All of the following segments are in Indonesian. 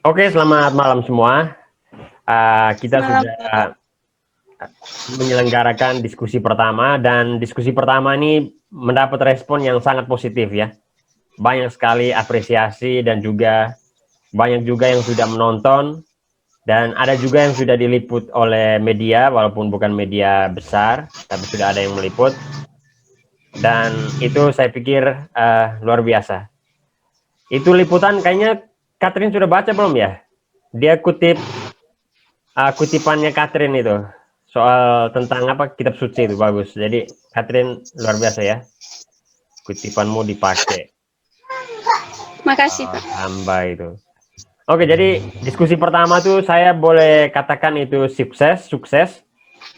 Oke, selamat malam semua. Kita Malam. sudah menyelenggarakan diskusi pertama dan diskusi pertama ini mendapat respon yang sangat positif ya. Banyak sekali apresiasi dan juga banyak juga yang sudah menonton dan ada juga yang sudah diliput oleh media walaupun bukan media besar, tapi sudah ada yang meliput. Dan itu saya pikir luar biasa. Itu liputan kayaknya Catherine sudah baca belum ya? Dia kutip kutipannya Catherine itu soal tentang apa kitab suci itu bagus. Jadi Catherine luar biasa ya, kutipanmu dipakai. Makasih, Pak. Hamba itu. Oke, jadi diskusi pertama tuh saya boleh katakan itu sukses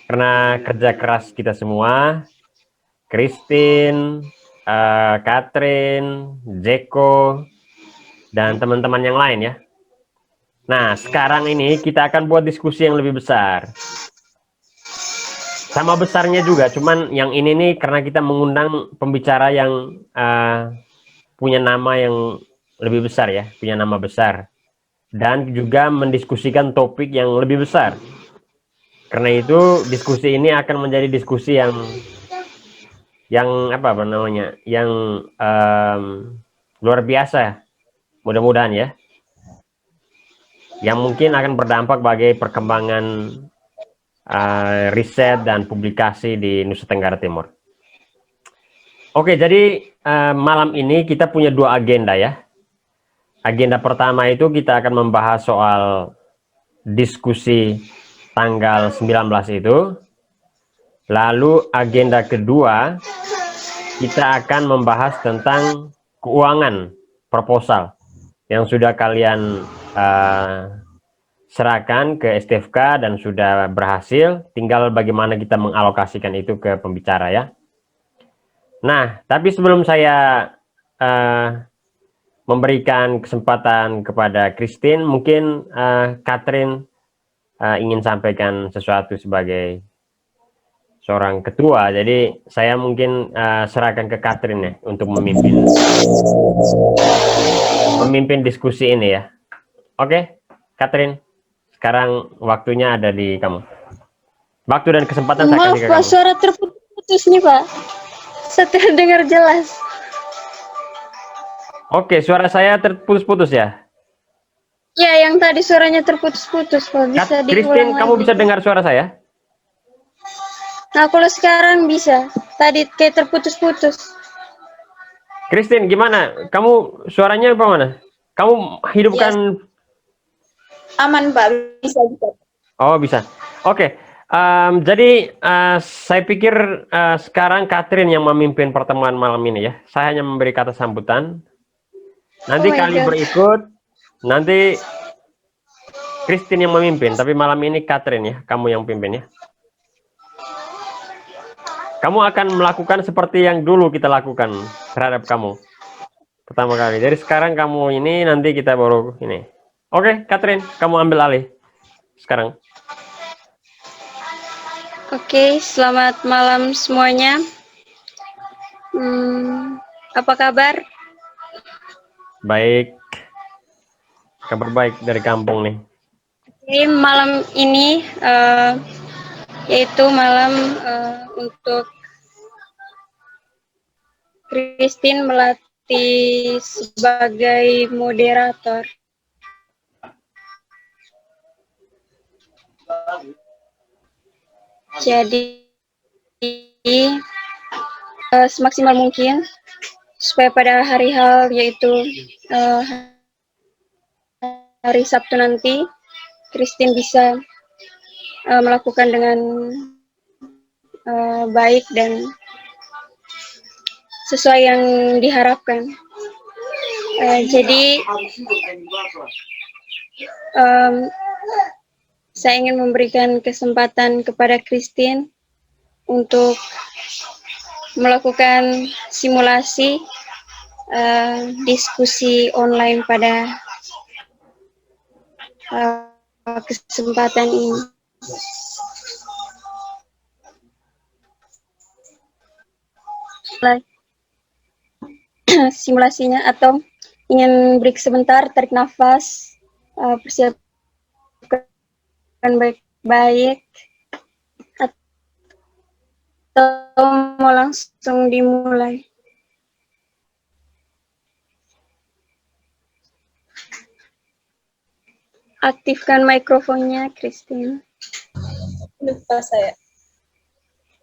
karena kerja keras kita semua, Christine, Catherine, Jeko, dan teman-teman yang lain ya. Nah, sekarang ini kita akan buat diskusi yang lebih besar. Sama besarnya juga, cuman yang ini nih karena kita mengundang pembicara yang punya nama yang lebih besar ya, punya nama besar. Dan juga mendiskusikan topik yang lebih besar. Karena itu diskusi ini akan menjadi diskusi yang apa namanya, yang luar biasa, mudah-mudahan ya. Yang mungkin akan berdampak bagi perkembangan riset dan publikasi di Nusa Tenggara Timur. Oke, jadi malam ini kita punya dua agenda ya. Agenda pertama itu kita akan membahas soal diskusi tanggal 19 itu. Lalu agenda kedua kita akan membahas tentang keuangan proposal yang sudah kalian serahkan ke STFK dan sudah berhasil. Tinggal bagaimana kita mengalokasikan itu ke pembicara ya. Nah, tapi sebelum saya memberikan kesempatan kepada Christine, mungkin Catherine ingin sampaikan sesuatu sebagai seorang ketua. Jadi saya mungkin serahkan ke Catherine ya untuk memimpin diskusi ini ya. Oke, Catherine, sekarang waktunya ada di kamu. Waktu dan kesempatan saya Maaf, kasih ke Pak, kamu. suara terputus nih, Pak. Saya tidak dengar jelas. Oke, suara saya terputus-putus ya. Ya, yang tadi suaranya terputus-putus, Pak. Bisa Christine, diulang kamu lagi. bisa dengar suara saya? Nah, kalau sekarang bisa. Tadi kayak terputus-putus. Christine, gimana? Kamu suaranya apa mana? Kamu Ya, hidupkan. aman, Pak. Bisa, bisa. Oh, bisa. Oke. Jadi saya pikir sekarang Catherine yang memimpin pertemuan malam ini ya. Saya hanya memberi kata sambutan. Oh Nanti my kali God. berikut, nanti Christine yang memimpin. Tapi malam ini Catherine ya, kamu yang pimpin ya. Kamu akan melakukan seperti yang dulu kita lakukan terhadap kamu pertama kali. Jadi sekarang kamu ini, nanti kita baru ini. Oke, Catherine, kamu ambil alih sekarang. Oke, selamat malam semuanya. Apa kabar? Baik, kabar baik dari kampung nih. Oke, malam ini yaitu malam untuk Christine melatih sebagai moderator. Jadi semaksimal mungkin supaya pada hari H yaitu hari Sabtu nanti Christine bisa melakukan dengan baik dan sesuai yang diharapkan. Jadi saya ingin memberikan kesempatan kepada Christine untuk melakukan simulasi diskusi online pada kesempatan ini. Simulasinya atau ingin break sebentar, tarik nafas, persiapkan baik-baik atau mau langsung dimulai? Aktifkan mikrofonnya, Christine. Lupa saya.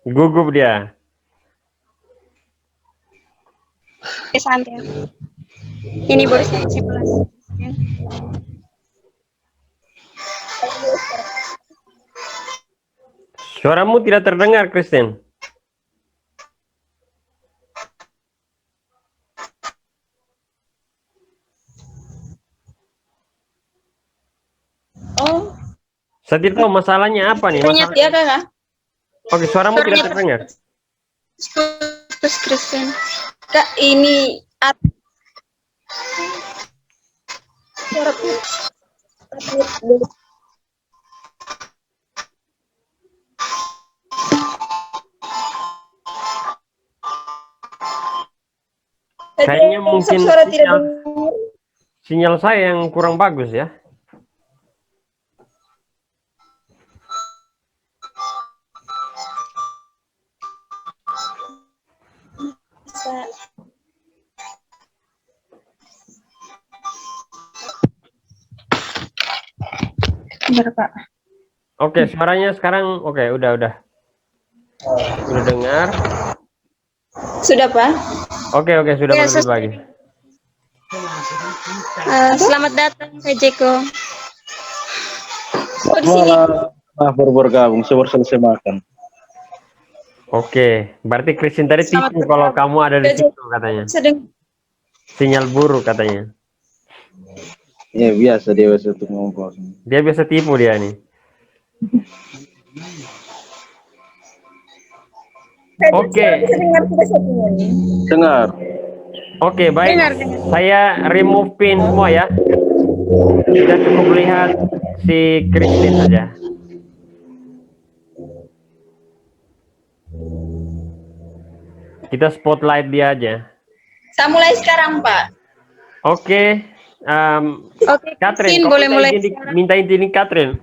Gugup dia. Santai. Ini baru simulasi. Suaramu tidak terdengar, Christine. Oh, Saya tidak tahu masalahnya apa nih. ternyata ya Kakak. Oke, suaramu tidak Suaranya terdengar. Putus, Christine. Kak, ini Suara putus. Kayaknya mungkin suara tidak sinyal saya yang kurang bagus ya. bisa. Benar, Pak. Oke, suaranya sekarang oke, udah. Udah dengar. Sudah, Pak? Oke, sudah Ya, lebih bagus. selamat datang, Kak Jeko. Oh, di sini. Maaf baru bergabung, saya baru selesai makan. Oke, berarti Christine tadi Selamat tipu kalau kamu ada di situ katanya. Sedang Sinyal buruk katanya. Ya biasa dia biasa untuk ngomong. Dia biasa tipu dia nih. Oke. dengar sudah satunya nih. Dengar. Oke, baik. Dengar. Saya remove pin semua ya. Kita cukup lihat si Christine saja. Kita spotlight dia aja. Saya mulai sekarang, Pak. Oke. Oke, Catherine, Christine, kau boleh mulai. minta izin Catherine.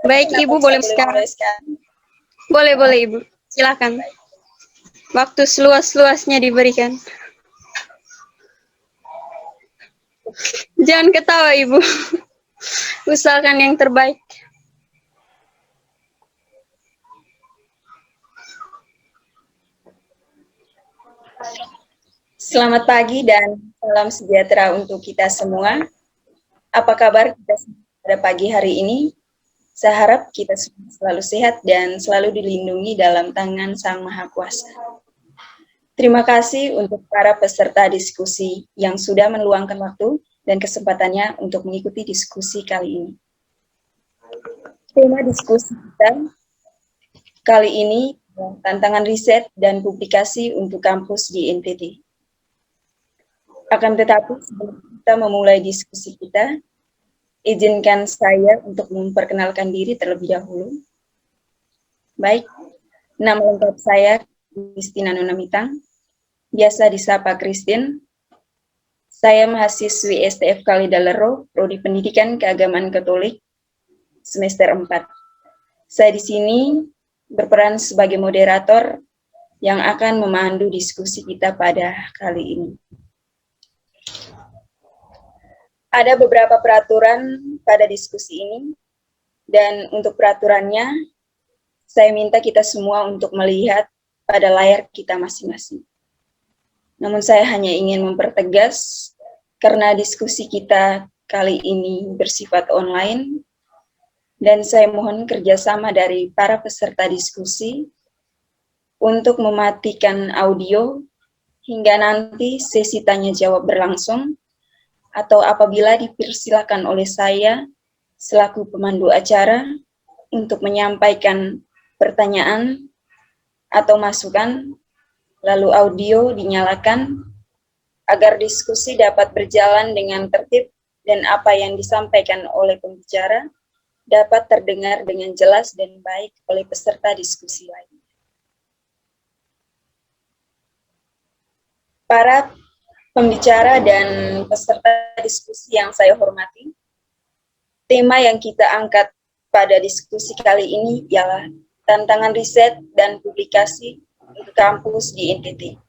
Baik, Ibu boleh sekarang. Boleh, Ibu. Silakan. Waktu seluas-luasnya diberikan. Jangan ketawa, Ibu. Usahakan yang terbaik. Selamat pagi dan salam sejahtera untuk kita semua. Apa kabar kita pada pagi hari ini? Saya harap kita semua selalu sehat dan selalu dilindungi dalam tangan Sang Maha Kuasa. Terima kasih untuk para peserta diskusi yang sudah meluangkan waktu dan kesempatannya untuk mengikuti diskusi kali ini. Tema diskusi kita kali ini tantangan riset dan publikasi untuk kampus di NTT. Akan tetapi sebelum kita memulai diskusi kita, izinkan saya untuk memperkenalkan diri terlebih dahulu. Baik, nama lengkap saya Christina Nunamitang, biasa disapa Christine. Saya mahasiswi STF Kalidalero, Prodi Pendidikan Keagamaan Katolik, semester 4. Saya di sini berperan sebagai moderator yang akan memandu diskusi kita pada kali ini. Ada beberapa peraturan pada diskusi ini, dan untuk peraturannya, saya minta kita semua untuk melihat pada layar kita masing-masing. Namun saya hanya ingin mempertegas, karena diskusi kita kali ini bersifat online, dan saya mohon kerjasama dari para peserta diskusi untuk mematikan audio hingga nanti sesi tanya-jawab berlangsung, atau apabila dipersilakan oleh saya selaku pemandu acara untuk menyampaikan pertanyaan atau masukan, lalu audio dinyalakan agar diskusi dapat berjalan dengan tertib dan apa yang disampaikan oleh pembicara dapat terdengar dengan jelas dan baik oleh peserta diskusi lain. Para pembicara dan peserta diskusi yang saya hormati, tema yang kita angkat pada diskusi kali ini ialah tantangan riset dan publikasi untuk kampus di NTT.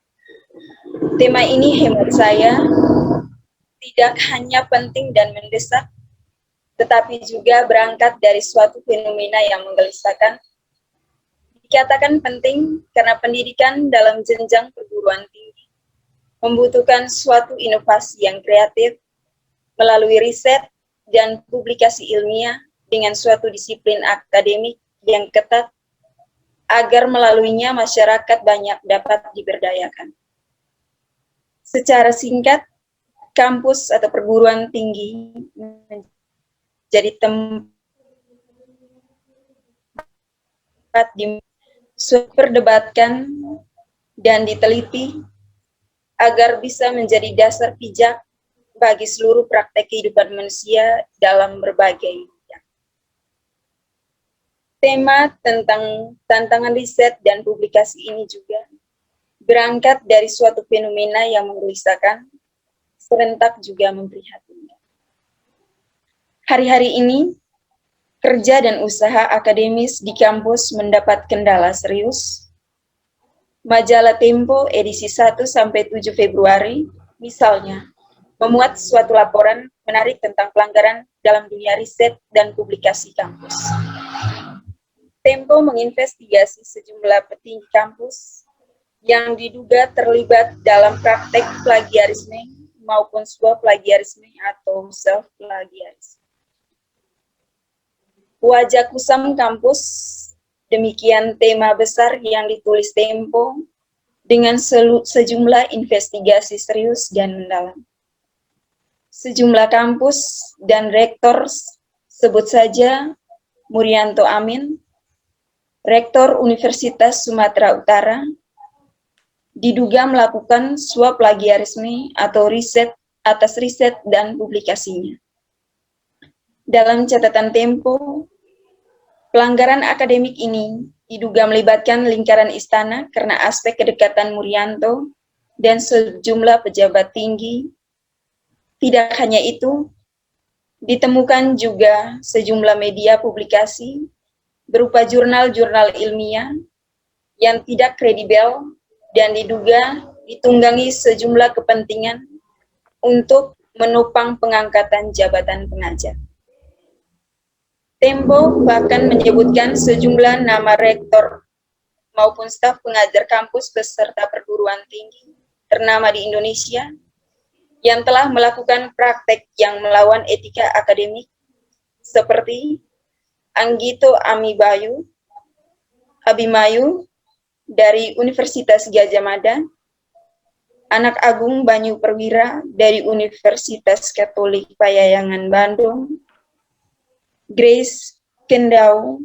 Tema ini hemat saya tidak hanya penting dan mendesak, tetapi juga berangkat dari suatu fenomena yang menggelisahkan. Dikatakan penting karena pendidikan dalam jenjang perguruan tinggi membutuhkan suatu inovasi yang kreatif melalui riset dan publikasi ilmiah dengan suatu disiplin akademik yang ketat agar melaluinya masyarakat banyak dapat diberdayakan. Secara singkat, kampus atau perguruan tinggi menjadi tempat diperdebatkan dan diteliti agar bisa menjadi dasar pijak bagi seluruh praktek kehidupan manusia dalam berbagai bidang. Tema tentang tantangan riset dan publikasi ini juga berangkat dari suatu fenomena yang menggelisahkan, serentak juga memprihatinkan. Hari-hari ini, kerja dan usaha akademis di kampus mendapat kendala serius. Majalah Tempo edisi 1-7 Februari, misalnya, memuat suatu laporan menarik tentang pelanggaran dalam dunia riset dan publikasi kampus. Tempo menginvestigasi sejumlah petinggi kampus yang diduga terlibat dalam praktek plagiarisme maupun sebuah plagiarisme atau self-plagiarisme. Wajah kusam kampus, demikian tema besar yang ditulis Tempo dengan sejumlah investigasi serius dan mendalam. Sejumlah kampus dan rektor, sebut saja Murianto Amin, Rektor Universitas Sumatera Utara, diduga melakukan suap plagiarisme atau riset atas riset dan publikasinya. Dalam catatan Tempo, pelanggaran akademik ini diduga melibatkan lingkaran istana karena aspek kedekatan Murianto dan sejumlah pejabat tinggi. Tidak hanya itu, ditemukan juga sejumlah media publikasi berupa jurnal-jurnal ilmiah yang tidak kredibel dan diduga ditunggangi sejumlah kepentingan untuk menopang pengangkatan jabatan pengajar. Tempo bahkan menyebutkan sejumlah nama rektor maupun staf pengajar kampus beserta perguruan tinggi ternama di Indonesia yang telah melakukan praktek yang melawan etika akademik seperti Anggito Abimayu dari Universitas Gadjah Mada, Anak Agung Banyu Perwira dari Universitas Katolik Payayangan Bandung, Grace Kendau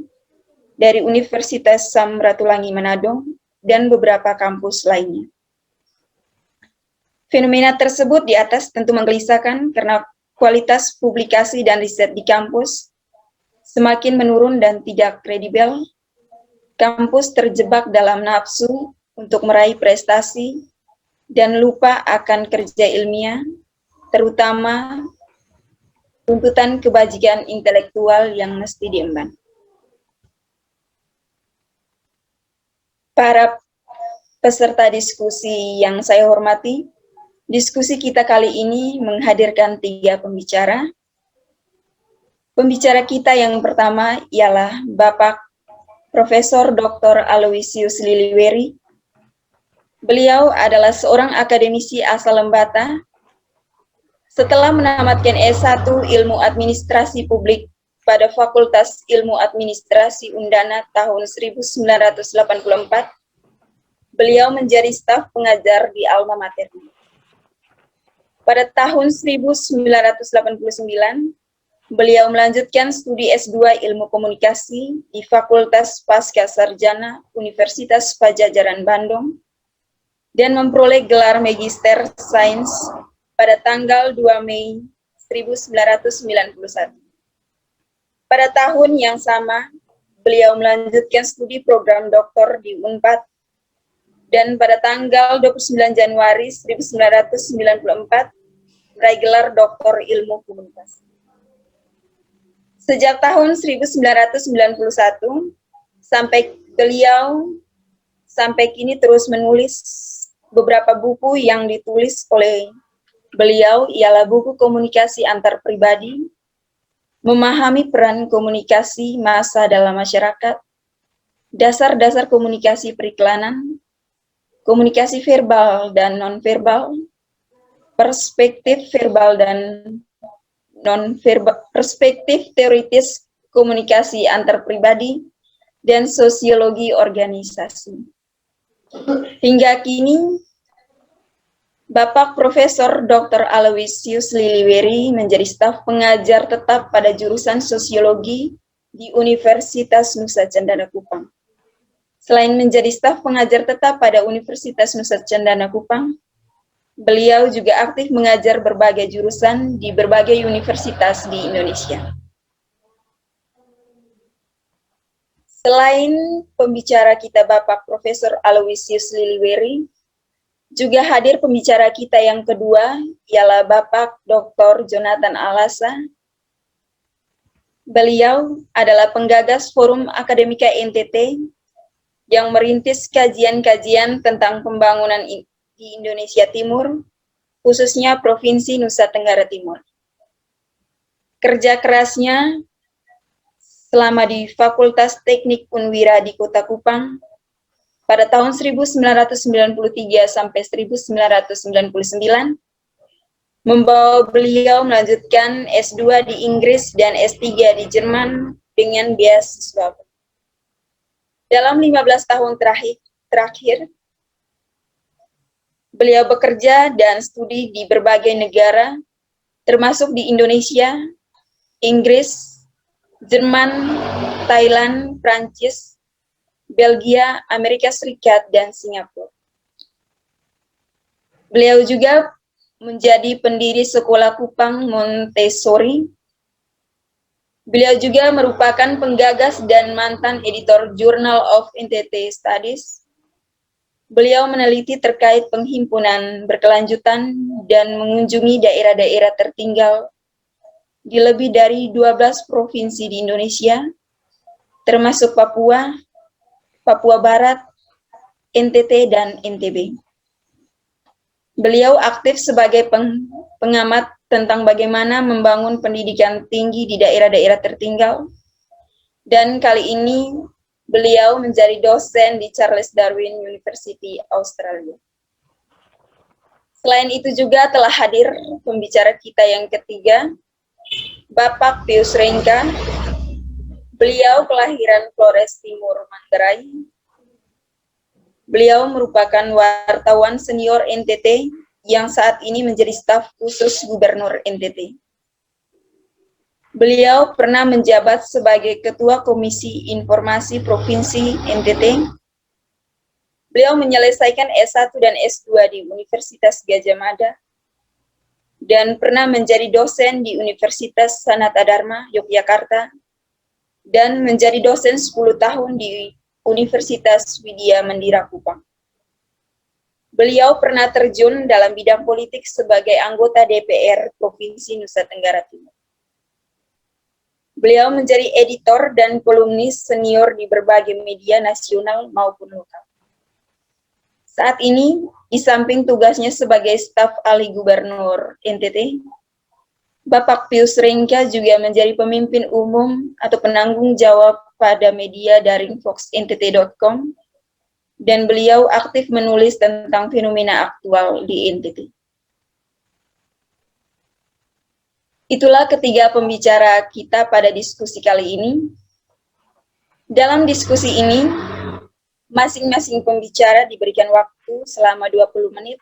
dari Universitas Samratulangi Manado, dan beberapa kampus lainnya. Fenomena tersebut di atas tentu menggelisahkan karena kualitas publikasi dan riset di kampus semakin menurun dan tidak kredibel. Kampus terjebak dalam nafsu untuk meraih prestasi dan lupa akan kerja ilmiah, terutama tuntutan kebajikan intelektual yang mesti diemban. Para peserta diskusi yang saya hormati, diskusi kita kali ini menghadirkan 3 pembicara. Pembicara kita yang pertama ialah Bapak Profesor Dr. Aloysius Liliweri. Beliau adalah seorang akademisi asal Lembata. Setelah menamatkan S1 Ilmu Administrasi Publik pada Fakultas Ilmu Administrasi Undana tahun 1984, beliau menjadi staf pengajar di alma mater. Pada tahun 1989, beliau melanjutkan studi S2 Ilmu Komunikasi di Fakultas Pascasarjana Universitas Padjadjaran Bandung dan memperoleh gelar Magister Sains pada tanggal 2 Mei 1991. Pada tahun yang sama, beliau melanjutkan studi program doktor di UNPAD dan pada tanggal 29 Januari 1994 meraih gelar Doktor Ilmu Komunikasi. Sejak tahun 1991 sampai beliau sampai kini terus menulis beberapa buku yang ditulis oleh beliau ialah buku komunikasi antar pribadi, memahami peran komunikasi massa dalam masyarakat, dasar-dasar komunikasi periklanan, komunikasi verbal dan nonverbal, perspektif verbal dan nonverbal, perspektif teoritis komunikasi antar pribadi, dan sosiologi organisasi. Hingga kini, Bapak Profesor Dr. Aloysius Liliweri menjadi staf pengajar tetap pada jurusan Sosiologi di Universitas Nusa Cendana Kupang. Selain menjadi staf pengajar tetap pada Universitas Nusa Cendana Kupang, beliau juga aktif mengajar berbagai jurusan di berbagai universitas di Indonesia. Selain pembicara kita Bapak Profesor Aloysius Liliweri, juga hadir pembicara kita yang kedua, ialah Bapak Dr. Jonathan Alasa. Beliau adalah penggagas Forum Akademika NTT yang merintis kajian-kajian tentang pembangunan di Indonesia Timur, khususnya Provinsi Nusa Tenggara Timur. Kerja kerasnya selama di Fakultas Teknik Unwira di Kota Kupang, pada tahun 1993 sampai 1999, membawa beliau melanjutkan S2 di Inggris dan S3 di Jerman dengan beasiswa. Dalam 15 tahun terakhir, beliau bekerja dan studi di berbagai negara, termasuk di Indonesia, Inggris, Jerman, Thailand, Prancis, Belgia, Amerika Serikat, dan Singapura. Beliau juga menjadi pendiri Sekolah Kupang Montessori. Beliau juga merupakan penggagas dan mantan editor Journal of NTT Studies. Beliau meneliti terkait penghimpunan berkelanjutan dan mengunjungi daerah-daerah tertinggal di lebih dari 12 provinsi di Indonesia, termasuk Papua, Papua Barat, NTT, dan NTB. Beliau aktif sebagai pengamat tentang bagaimana membangun pendidikan tinggi di daerah-daerah tertinggal, dan kali ini beliau menjadi dosen di Charles Darwin University, Australia. Selain itu juga telah hadir pembicara kita yang ketiga, Bapak Pius Rengka. Beliau kelahiran Flores Timur, Manggarai. Beliau merupakan wartawan senior NTT yang saat ini menjadi staf khusus Gubernur NTT. Beliau pernah menjabat sebagai Ketua Komisi Informasi Provinsi NTT. Beliau menyelesaikan S1 dan S2 di Universitas Gadjah Mada dan pernah menjadi dosen di Universitas Sanata Dharma, Yogyakarta, dan menjadi dosen 10 tahun di Universitas Widya Mandira Kupang. Beliau pernah terjun dalam bidang politik sebagai anggota DPR Provinsi Nusa Tenggara Timur. Beliau menjadi editor dan kolumnis senior di berbagai media nasional maupun lokal. Saat ini, di samping tugasnya sebagai staf ahli Gubernur NTT, Bapak Pius Rengka juga menjadi pemimpin umum atau penanggung jawab pada media daring foxntt.com, dan beliau aktif menulis tentang fenomena aktual di NTT. Itulah ketiga pembicara kita pada diskusi kali ini. Dalam diskusi ini, masing-masing pembicara diberikan waktu selama 20 menit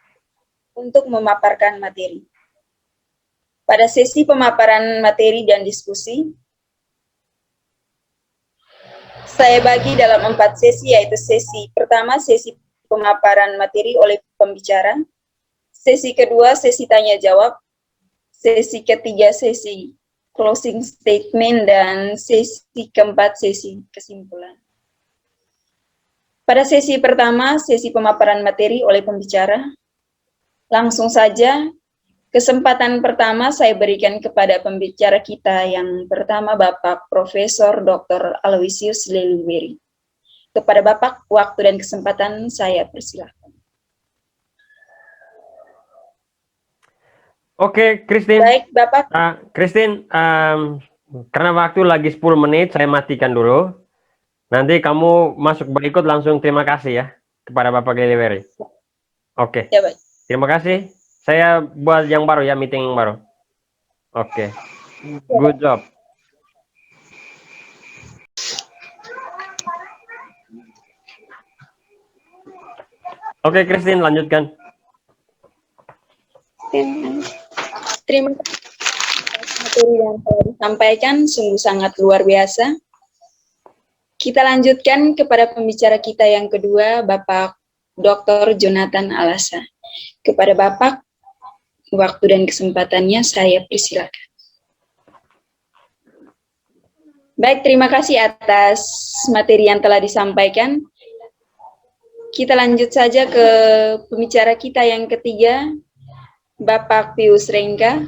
untuk memaparkan materi. Pada sesi pemaparan materi dan diskusi, saya bagi dalam 4 sesi, yaitu sesi pertama, sesi pemaparan materi oleh pembicara, sesi kedua, sesi tanya-jawab, sesi ketiga, sesi closing statement, dan sesi keempat, sesi kesimpulan. Pada sesi pertama, sesi pemaparan materi oleh pembicara, langsung saja kesempatan pertama saya berikan kepada pembicara kita yang pertama, Bapak Profesor Dr. Aloysius Leliweri. Kepada Bapak, waktu dan kesempatan saya persilahkan. Oke, Christine. Baik, Bapak. Christine, karena waktu lagi 10 menit, saya matikan dulu. Nanti kamu masuk berikut langsung terima kasih ya kepada Bapak Leliweri. Oke. Ya, baik. Terima kasih. Saya buat yang baru ya, meeting yang baru. Oke. Good job. Oke, Christine, lanjutkan. Terima kasih atas materi yang telah disampaikan, sungguh sangat luar biasa. Kita lanjutkan kepada pembicara kita yang kedua, Bapak Dr. Jonathan Alasa. Kepada Bapak, waktu dan kesempatannya saya persilakan. Baik, terima kasih atas materi yang telah disampaikan. Kita lanjut saja ke pembicara kita yang ketiga, Bapak Pius Rengka.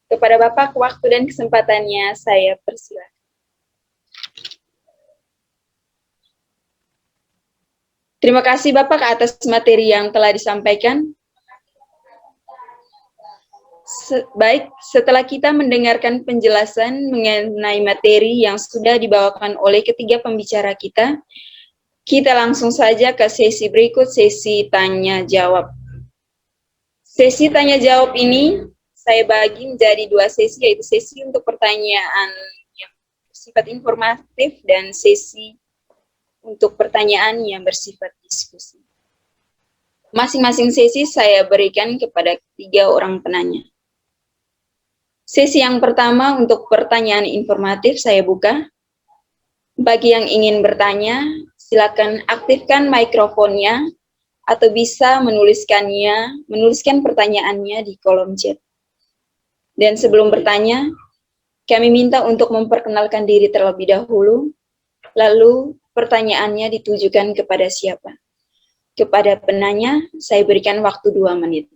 Kepada Bapak, waktu dan kesempatannya saya persilakan. Terima kasih Bapak atas materi yang telah disampaikan. Baik, setelah kita mendengarkan penjelasan mengenai materi yang sudah dibawakan oleh ketiga pembicara kita langsung saja ke sesi berikut, sesi tanya-jawab. Sesi tanya-jawab ini saya bagi menjadi 2 sesi, yaitu sesi untuk pertanyaan yang bersifat informatif dan sesi untuk pertanyaan yang bersifat diskusi. Masing-masing sesi saya berikan kepada 3 orang penanya. Sesi yang pertama untuk pertanyaan informatif saya buka. Bagi yang ingin bertanya, silakan aktifkan mikrofonnya atau bisa menuliskan pertanyaannya di kolom chat. Dan sebelum bertanya, kami minta untuk memperkenalkan diri terlebih dahulu, lalu pertanyaannya ditujukan kepada siapa? Kepada penanya, saya berikan waktu 2 menit.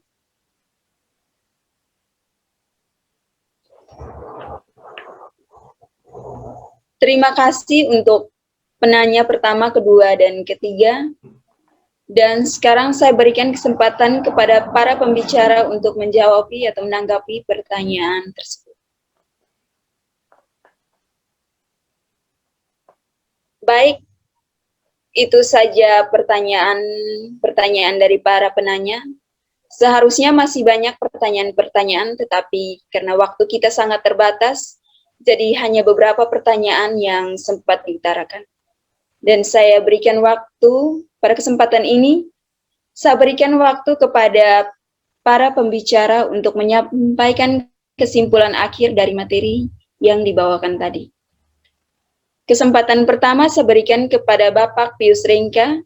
Terima kasih untuk penanya pertama, kedua, dan ketiga. Dan sekarang saya berikan kesempatan kepada para pembicara untuk menjawab atau menanggapi pertanyaan tersebut. Baik, itu saja pertanyaan dari para penanya. Seharusnya masih banyak pertanyaan-pertanyaan, tetapi karena waktu kita sangat terbatas, jadi hanya beberapa pertanyaan yang sempat diutarakan. Dan saya berikan waktu, pada kesempatan ini, saya berikan waktu kepada para pembicara untuk menyampaikan kesimpulan akhir dari materi yang dibawakan tadi. Kesempatan pertama saya berikan kepada Bapak Pius Rengka.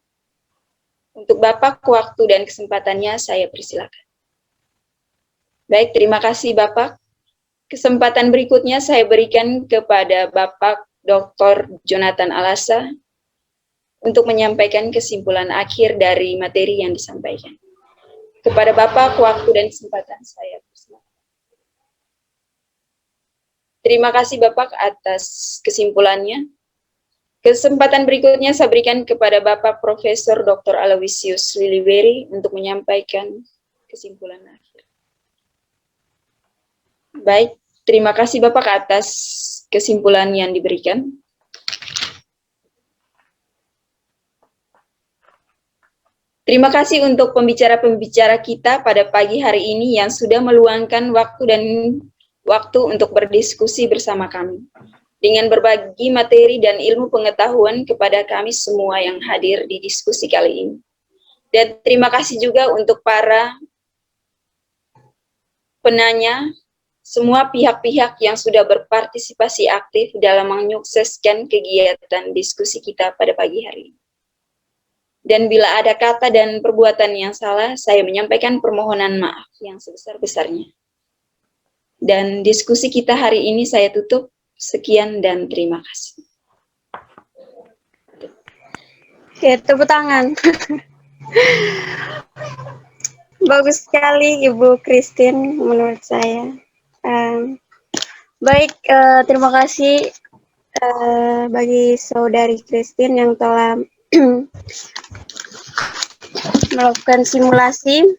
Untuk Bapak, waktu dan kesempatannya saya persilakan. Baik, terima kasih Bapak. Kesempatan berikutnya saya berikan kepada Bapak Dr. Jonathan Alasa untuk menyampaikan kesimpulan akhir dari materi yang disampaikan. Kepada Bapak, waktu dan kesempatan saya persilakan. Terima kasih Bapak atas kesimpulannya. Kesempatan berikutnya saya berikan kepada Bapak Profesor Dr. Aloysius Leliweri untuk menyampaikan kesimpulan akhir. Baik, terima kasih Bapak atas kesimpulan yang diberikan. Terima kasih untuk pembicara-pembicara kita pada pagi hari ini yang sudah meluangkan waktu untuk berdiskusi bersama kami, dengan berbagi materi dan ilmu pengetahuan kepada kami semua yang hadir di diskusi kali ini. Dan terima kasih juga untuk para penanya, semua pihak-pihak yang sudah berpartisipasi aktif dalam menyukseskan kegiatan diskusi kita pada pagi hari ini. Dan bila ada kata dan perbuatan yang salah, saya menyampaikan permohonan maaf yang sebesar-besarnya. Dan diskusi kita hari ini saya tutup. Sekian dan terima kasih. Oke, tepuk tangan. Bagus sekali Ibu Christine menurut saya. Baik, terima kasih bagi saudari Christine yang telah melakukan simulasi.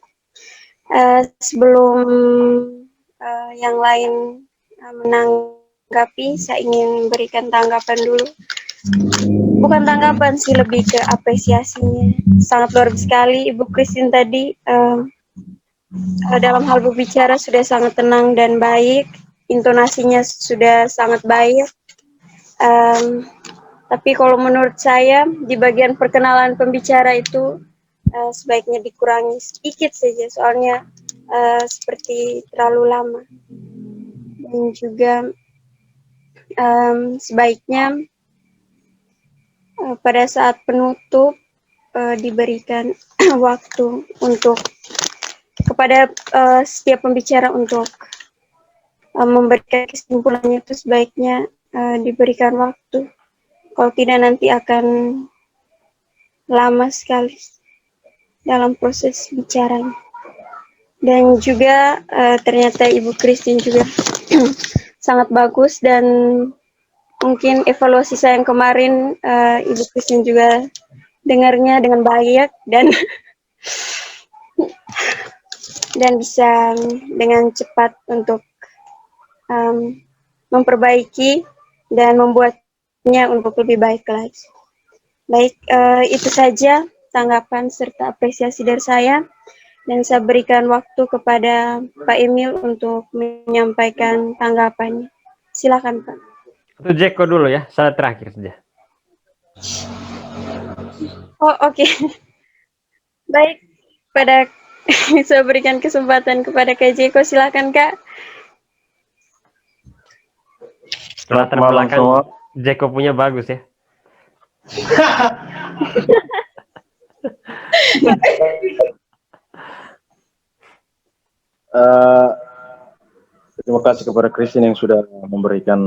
Sebelum yang lain menanggapi, saya ingin berikan tanggapan dulu. Bukan tanggapan sih, lebih ke apresiasinya. Sangat luar biasa sekali Ibu Christine tadi. Dalam hal berbicara sudah sangat tenang dan baik, intonasinya sudah sangat baik. Tapi kalau menurut saya di bagian perkenalan pembicara itu sebaiknya dikurangi sedikit saja, soalnya seperti terlalu lama. Dan juga sebaiknya pada saat penutup diberikan waktu untuk kepada setiap pembicara untuk memberikan kesimpulannya, itu sebaiknya diberikan waktu. Kalau tidak nanti akan lama sekali dalam proses bicaranya. Dan juga ternyata Ibu Christine juga sangat bagus, dan mungkin evaluasi saya yang kemarin Ibu Christine juga dengarnya dengan baik dan dan bisa dengan cepat untuk memperbaiki dan membuatnya untuk lebih baik lagi. Baik, itu saja tanggapan serta apresiasi dari saya, dan saya berikan waktu kepada Pak Emil untuk menyampaikan tanggapannya. Silakan Pak. Itu Jeko dulu ya, saya terakhir saja. Oh oke. Baik, pada saya berikan kesempatan kepada Kak Jeko, silakan Kak. Latar Malam belakang semua. Jeko punya bagus ya. Terima kasih kepada Christine yang sudah memberikan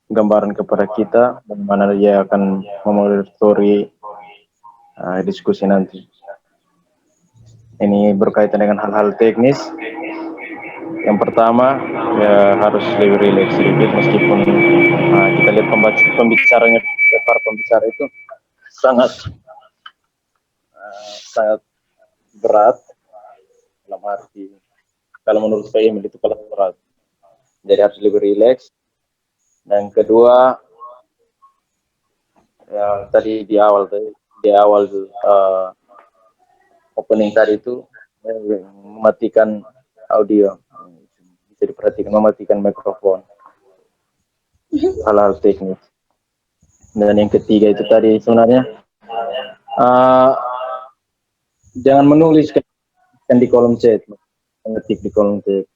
gambaran kepada kita bagaimana dia akan memoderatori diskusi nanti. Ini berkaitan dengan hal-hal teknis. Yang pertama, ya harus lebih rileks sedikit, meskipun kita lihat pembicaranya, para pembicara itu sangat berat, dalam arti kalau menurut saya itu paling berat. Jadi harus lebih rileks. Dan kedua, ya tadi di awal opening tadi itu mematikan audio, bisa diperhatikan mematikan mikrofon, hal-hal teknis. Dan yang ketiga itu tadi sebenarnya jangan menulis di kolom chat, mengetik di kolom chat.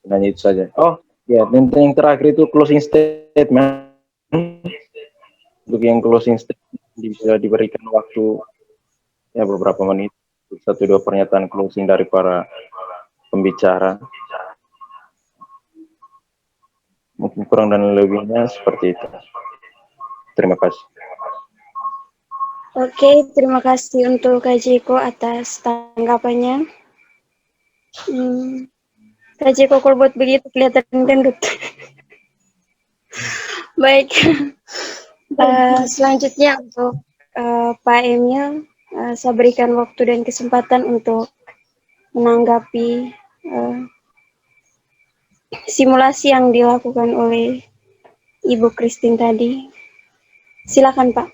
Hanya itu saja. Oh ya, dan yang terakhir itu closing statement. Untuk yang closing statement bisa diberikan waktu ya beberapa menit, 1-2 pernyataan closing dari para pembicara. Mungkin kurang dan lebihnya seperti itu. Terima kasih. Oke, terima kasih untuk Kak Jeko atas tanggapannya. Kak Jeko kalau buat begitu kelihatan gendut. Baik, selanjutnya untuk Pak Emil, saya berikan waktu dan kesempatan untuk menanggapi simulasi yang dilakukan oleh Ibu Christine tadi. Silakan Pak.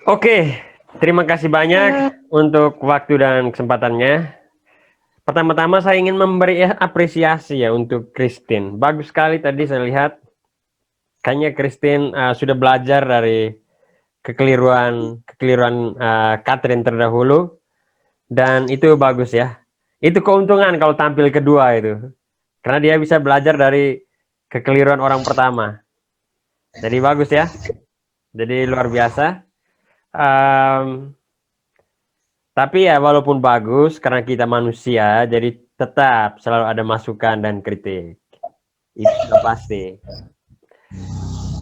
Oke, terima kasih banyak untuk waktu dan kesempatannya. Pertama-tama saya ingin memberi apresiasi ya untuk Christine. Bagus sekali tadi saya lihat. Kayaknya Christine sudah belajar dari kekeliruan Catherine terdahulu, dan itu bagus ya. Itu keuntungan kalau tampil kedua itu, karena dia bisa belajar dari kekeliruan orang pertama. Jadi bagus ya. Jadi luar biasa. Tapi ya walaupun bagus, karena kita manusia, jadi tetap selalu ada masukan dan kritik. Itu sudah pasti.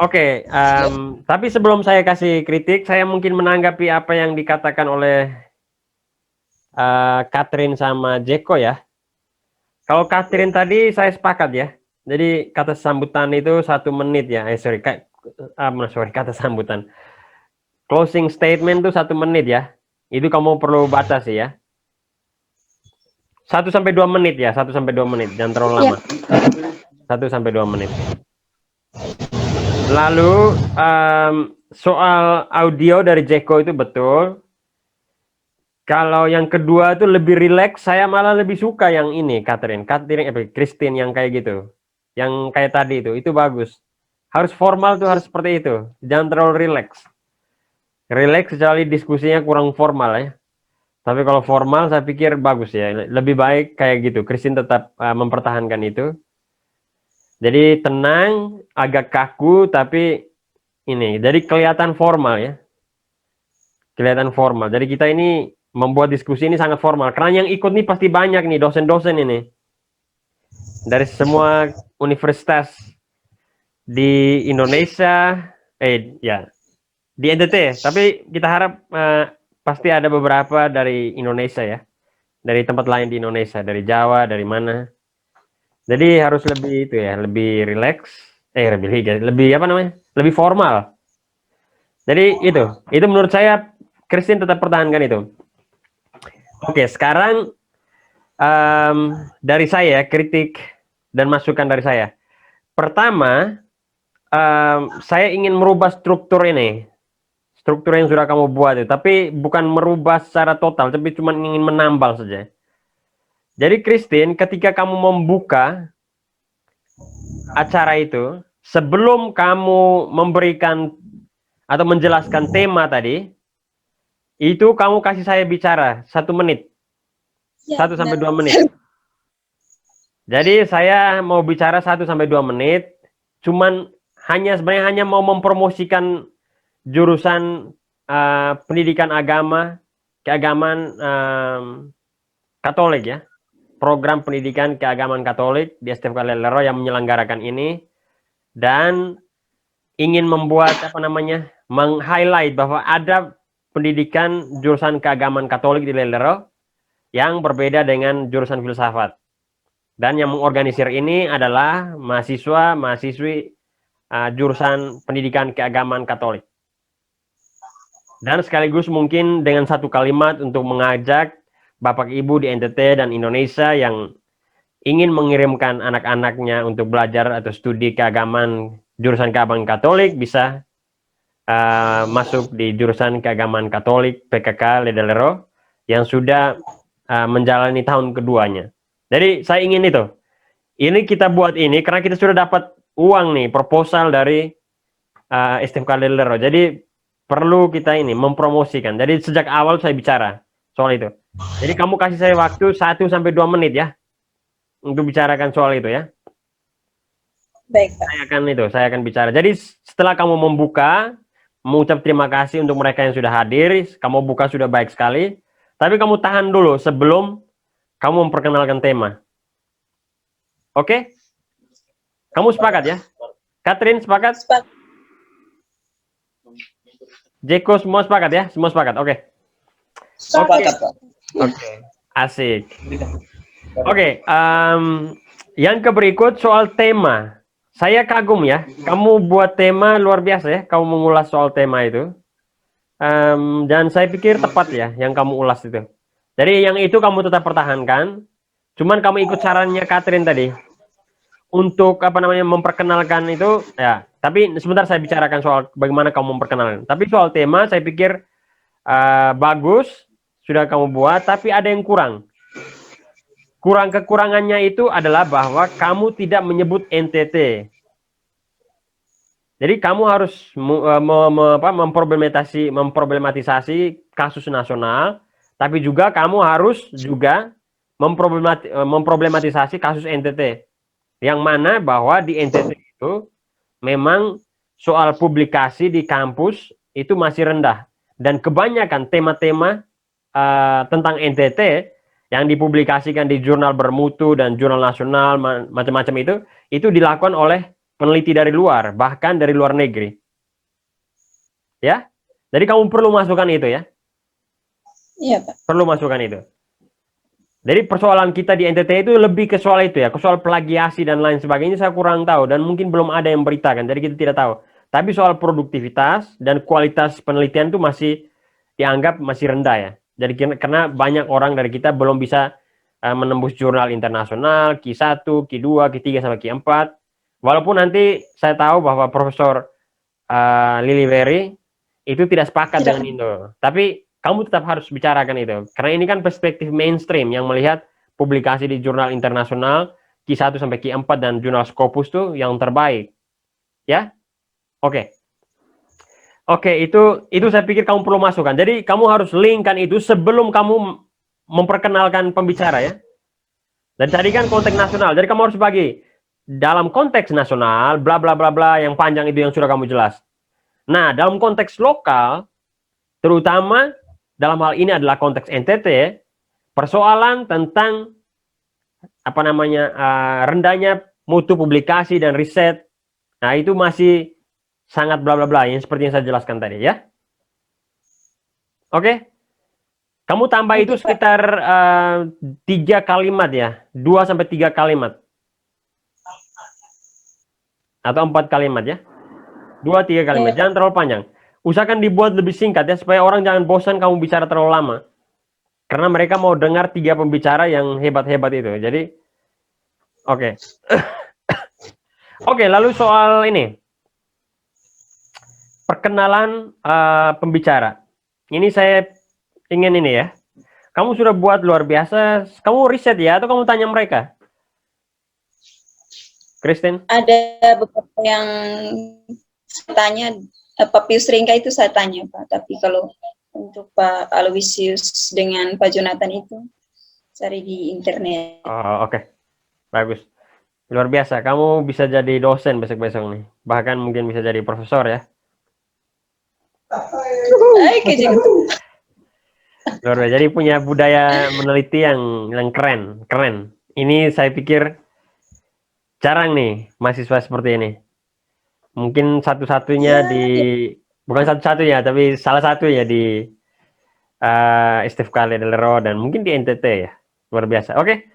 Oke, tapi sebelum saya kasih kritik, saya mungkin menanggapi apa yang dikatakan oleh Catherine sama Jeko ya. Kalau Catherine tadi saya sepakat ya. Jadi kata sambutan itu 1 menit ya. Sorry, kata sambutan. Closing statement itu 1 menit ya. Itu kamu perlu batasi ya. 1 sampai 2 menit ya. 1 sampai 2 menit. Jangan terlalu lama. 1 sampai 2 menit. Lalu soal audio dari Jeko itu betul. Kalau yang kedua itu lebih rileks, saya malah lebih suka yang ini, Christine yang kayak gitu. Yang kayak tadi itu bagus. Harus formal tuh harus seperti itu. Jangan terlalu rileks. Rileks kecuali diskusinya kurang formal ya. Tapi kalau formal saya pikir bagus ya. Lebih baik kayak gitu. Christine tetap mempertahankan itu. Jadi tenang, agak kaku tapi ini. Jadi kelihatan formal ya. Kelihatan formal. Jadi kita ini membuat diskusi ini sangat formal. Karena yang ikut nih pasti banyak nih dosen-dosen ini. Dari semua universitas di Indonesia, ya di NTT. Tapi kita harap pasti ada beberapa dari Indonesia ya. Dari tempat lain di Indonesia, dari Jawa, dari mana. Jadi harus lebih itu ya, lebih rileks. Lebih apa namanya? Lebih formal. Jadi itu menurut saya Christine tetap pertahankan itu. Oke, sekarang dari saya kritik dan masukan dari saya. Pertama, saya ingin merubah struktur ini, struktur yang sudah kamu buat itu, tapi bukan merubah secara total, tapi cuma ingin menambal saja. Jadi Christine, ketika kamu membuka acara itu, sebelum kamu memberikan atau menjelaskan tema tadi, itu kamu kasih saya bicara 1 menit. 1 sampai 2 menit. Jadi saya mau bicara 1 sampai 2 menit, cuman sebenarnya hanya mau mempromosikan jurusan pendidikan keagamaan Katolik ya, program pendidikan keagamaan Katolik di STFK Lelero yang menyelenggarakan ini, dan ingin membuat meng-highlight bahwa ada pendidikan jurusan keagamaan Katolik di Lelero yang berbeda dengan jurusan filsafat. Dan yang mengorganisir ini adalah mahasiswa-mahasiswi jurusan pendidikan keagamaan Katolik. Dan sekaligus mungkin dengan 1 kalimat untuk mengajak Bapak Ibu di NTT dan Indonesia yang ingin mengirimkan anak-anaknya untuk belajar atau studi keagamaan jurusan keagamaan Katolik bisa masuk di jurusan keagamaan Katolik PKK Lelero yang sudah menjalani tahun keduanya. Jadi saya ingin itu. Ini kita buat ini karena kita sudah dapat uang nih, proposal dari STFK Lelero. Jadi perlu kita ini mempromosikan. Jadi sejak awal saya bicara soal itu. Jadi kamu kasih saya waktu 1 sampai 2 menit ya untuk bicarakan soal itu ya. Baik, Pak. Saya akan bicara. Jadi setelah kamu membuka, mengucap terima kasih untuk mereka yang sudah hadir, kamu buka sudah baik sekali. Tapi kamu tahan dulu sebelum kamu memperkenalkan tema. Oke? Kamu sepakat ya? Catherine sepakat? Sepakat. Jeko semua sepakat ya? Semua sepakat. Oke. Sepakat, Pak. Oke. Asik. Oke, yang berikut soal tema. Saya kagum ya. Kamu buat tema luar biasa ya. Kamu mengulas soal tema itu. Dan saya pikir tepat ya yang kamu ulas itu. Jadi yang itu kamu tetap pertahankan. Cuman kamu ikut sarannya Catherine tadi. Untuk memperkenalkan itu ya. Tapi sebentar saya bicarakan soal bagaimana kamu memperkenalkan. Tapi soal tema saya pikir bagus sudah kamu buat, tapi ada yang kurang. Kekurangannya itu adalah bahwa kamu tidak menyebut NTT. Jadi kamu harus memproblematisasi kasus nasional, tapi juga kamu harus juga memproblematisasi kasus NTT. Yang mana bahwa di NTT itu memang soal publikasi di kampus itu masih rendah. Dan kebanyakan tema-tema tentang NTT yang dipublikasikan di jurnal bermutu dan jurnal nasional macam-macam itu dilakukan oleh peneliti dari luar, bahkan dari luar negeri. Ya, jadi kamu perlu masukkan itu ya. Iya, Pak. Perlu masukkan itu. Jadi persoalan kita di NTT itu lebih ke soal itu ya, ke soal plagiasi dan lain sebagainya saya kurang tahu dan mungkin belum ada yang beritakan, jadi kita tidak tahu. Tapi soal produktivitas dan kualitas penelitian itu masih dianggap masih rendah ya. Jadi karena banyak orang dari kita belum bisa menembus jurnal internasional, Q1, Q2, Q3 sampai Q4. Walaupun nanti saya tahu bahwa Profesor Lili Berry itu tidak sepakat dengan itu. Tapi kamu tetap harus bicarakan itu. Karena ini kan perspektif mainstream yang melihat publikasi di jurnal internasional Q1 sampai Q4 dan jurnal Scopus tuh yang terbaik. Ya? Oke. Oke, itu saya pikir kamu perlu masukkan. Jadi kamu harus linkkan itu sebelum kamu memperkenalkan pembicara ya. Dan tadi kan konteks nasional. Jadi kamu harus bagi dalam konteks nasional bla bla bla bla yang panjang itu yang sudah kamu jelas. Nah, dalam konteks lokal terutama dalam hal ini adalah konteks NTT, persoalan tentang apa namanya rendahnya mutu publikasi dan riset. Nah, itu masih sangat bla bla bla yang seperti yang saya jelaskan tadi ya. Oke. Kamu tambah itu sekitar 3 kalimat ya, 2 sampai 3 kalimat. Atau 4 kalimat ya. 2-3 kalimat, jangan terlalu panjang. Usahakan dibuat lebih singkat ya, supaya orang jangan bosan kamu bicara terlalu lama. Karena mereka mau dengar 3 pembicara yang hebat-hebat itu. Jadi, oke. Oke, lalu soal ini. Perkenalan pembicara. Ini saya ingin ini ya. Kamu sudah buat luar biasa. Kamu riset ya, atau kamu tanya mereka? Christine? Ada beberapa yang saya tanya, Pak Pius Ringka itu saya tanya, Pak. Tapi kalau untuk Pak Aloysius dengan Pak Jonathan itu cari di internet. Oh, oke. Bagus. Luar biasa. Kamu bisa jadi dosen besok-besok nih. Bahkan mungkin bisa jadi profesor ya. Luar biasa. Jadi punya budaya meneliti yang keren. Keren. Ini saya pikir jarang nih mahasiswa seperti ini. Mungkin satu-satunya bukan satu-satunya, tapi salah satunya di Steve Kale Delero dan mungkin di NTT ya. Luar biasa. Oke.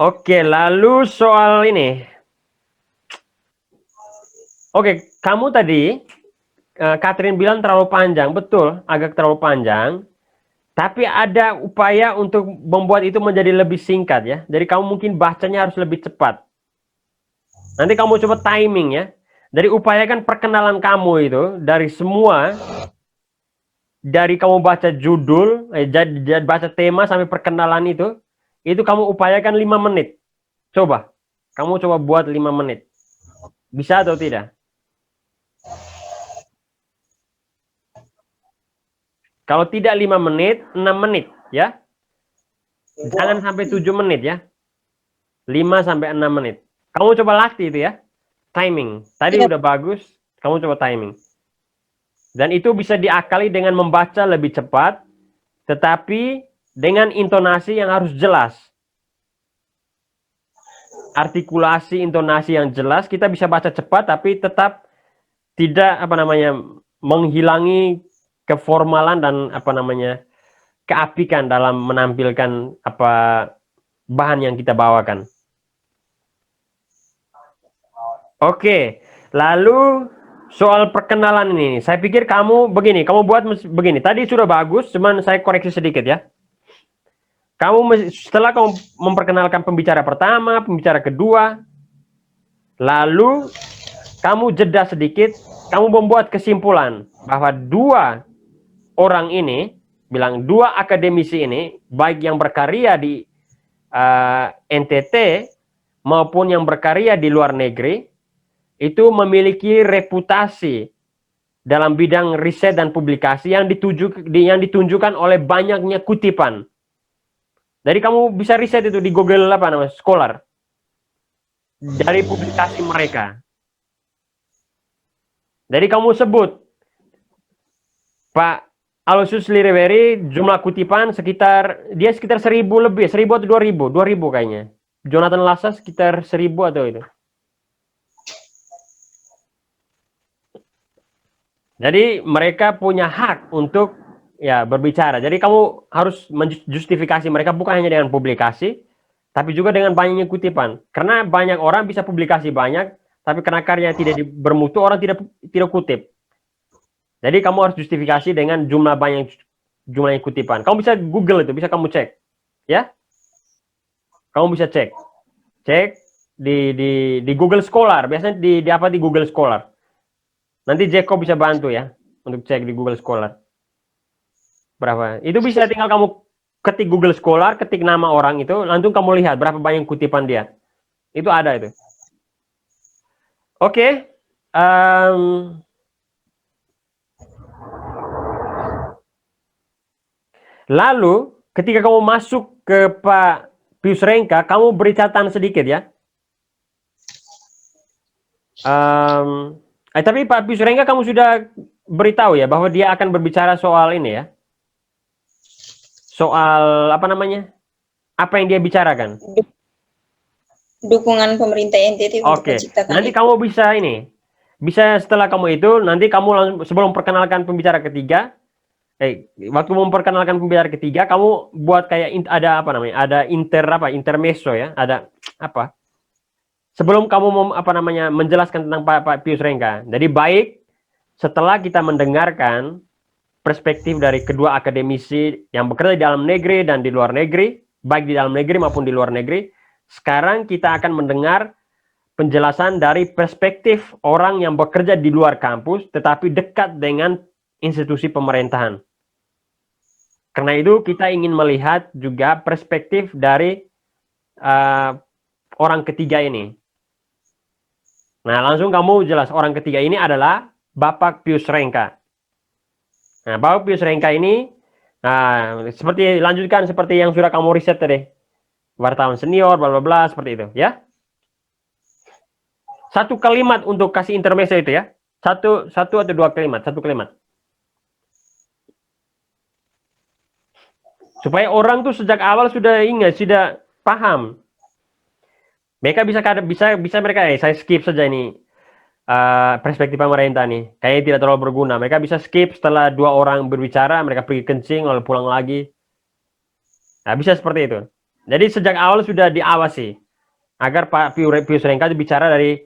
Oke, lalu soal ini. Oke, kamu tadi Catherine bilang terlalu panjang, betul, agak terlalu panjang. Tapi ada upaya untuk membuat itu menjadi lebih singkat ya. Jadi kamu mungkin bacanya harus lebih cepat. Nanti kamu coba timing ya. Jadi upayakan perkenalan kamu itu dari semua, dari kamu baca judul, baca tema sampai perkenalan itu kamu upayakan 5 menit. Coba, kamu coba buat 5 menit. Bisa atau tidak? Kalau tidak 5 menit, 6 menit ya. Jangan sampai 7 menit ya. 5 sampai 6 menit. Kamu coba latih itu ya. Timing. Tadi udah bagus, kamu coba timing. Dan itu bisa diakali dengan membaca lebih cepat, tetapi dengan intonasi yang harus jelas. Artikulasi, intonasi yang jelas, kita bisa baca cepat tapi tetap tidak menghilangi keformalan dan keapikan dalam menampilkan bahan yang kita bawakan. Oke, lalu soal perkenalan ini, saya pikir kamu begini, kamu buat begini. Tadi sudah bagus, cuman saya koreksi sedikit ya. Setelah kamu memperkenalkan pembicara pertama, pembicara kedua, lalu kamu jeda sedikit, kamu membuat kesimpulan bahwa 2 orang ini, bilang 2 akademisi ini, baik yang berkarya di NTT maupun yang berkarya di luar negeri, itu memiliki reputasi dalam bidang riset dan publikasi yang ditunjukkan oleh banyaknya kutipan. Jadi kamu bisa riset itu di Google Scholar dari publikasi mereka. Jadi kamu sebut Pak Aloysius Lireweri, jumlah kutipan sekitar 1.000 lebih, 1.000 atau 2.000 kayaknya. Jonathan Lassa sekitar 1.000 atau itu. Jadi mereka punya hak untuk ya berbicara. Jadi kamu harus menjustifikasi mereka bukan hanya dengan publikasi, tapi juga dengan banyaknya kutipan. Karena banyak orang bisa publikasi banyak, tapi karena karyanya tidak bermutu, orang tidak kutip. Jadi kamu harus justifikasi dengan jumlahnya kutipan. Kamu bisa Google itu, bisa kamu cek, ya. Kamu bisa cek di Google Scholar. Biasanya di Google Scholar. Nanti Jeko bisa bantu ya untuk cek di Google Scholar. Berapa? Itu bisa tinggal kamu ketik Google Scholar, ketik nama orang itu, langsung kamu lihat berapa banyak kutipan dia. Itu ada itu. Oke. Lalu ketika kamu masuk ke Pak Pius Rengka, kamu beri catatan sedikit ya. Tapi Pak Pius Rengka kamu sudah beritahu ya bahwa dia akan berbicara soal ini ya. Soal apa namanya? Apa yang dia bicarakan? Dukungan pemerintah NTT untuk menciptakan. Nanti kamu bisa ini. Bisa setelah kamu itu, nanti kamu langsung sebelum perkenalkan pembicara ketiga, waktu memperkenalkan pembicara ketiga, kamu buat kayak ada apa namanya? Ada intermezzo ya, ada apa? Sebelum kamu menjelaskan tentang Pak Pius Rengka. Jadi baik setelah kita mendengarkan perspektif dari kedua akademisi yang bekerja di dalam negeri dan di luar negeri, baik di dalam negeri maupun di luar negeri, sekarang kita akan mendengar penjelasan dari perspektif orang yang bekerja di luar kampus tetapi dekat dengan institusi pemerintahan. Karena itu kita ingin melihat juga perspektif dari orang ketiga ini. Nah, langsung kamu jelas orang ketiga ini adalah Bapak Pius Rengka. Nah, Bapak Pius Rengka ini lanjutkan seperti yang sudah kamu riset tadi. Wartawan senior, bla bla bla, seperti itu, ya. Satu kalimat untuk kasih intermezzo itu ya. Satu atau dua kalimat, satu kalimat. Supaya orang tuh sejak awal sudah ingat, sudah paham. Mereka bisa mereka saya skip saja ini perspektif pemerintah nih. Kayaknya tidak terlalu berguna. Mereka bisa skip setelah dua orang berbicara, mereka pergi kencing lalu pulang lagi. Nah, bisa seperti itu. Jadi sejak awal sudah diawasi agar Pak Pius Rengka bicara dari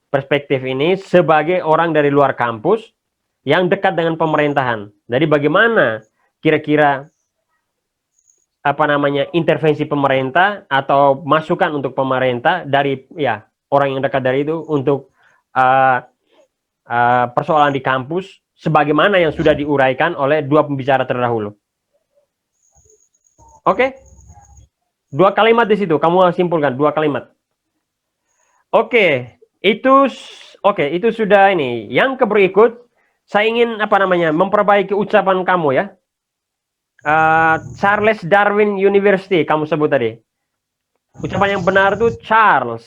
perspektif ini sebagai orang dari luar kampus yang dekat dengan pemerintahan. Jadi bagaimana kira-kira intervensi pemerintah atau masukan untuk pemerintah dari ya orang yang dekat dari itu untuk persoalan di kampus sebagaimana yang sudah diuraikan oleh dua pembicara terdahulu. Oke? 2 kalimat di situ, kamu simpulkan 2 kalimat. Oke, itu sudah ini. Yang berikut saya ingin memperbaiki ucapan kamu ya. Charles Darwin University kamu sebut tadi. Ucapan yang benar itu Charles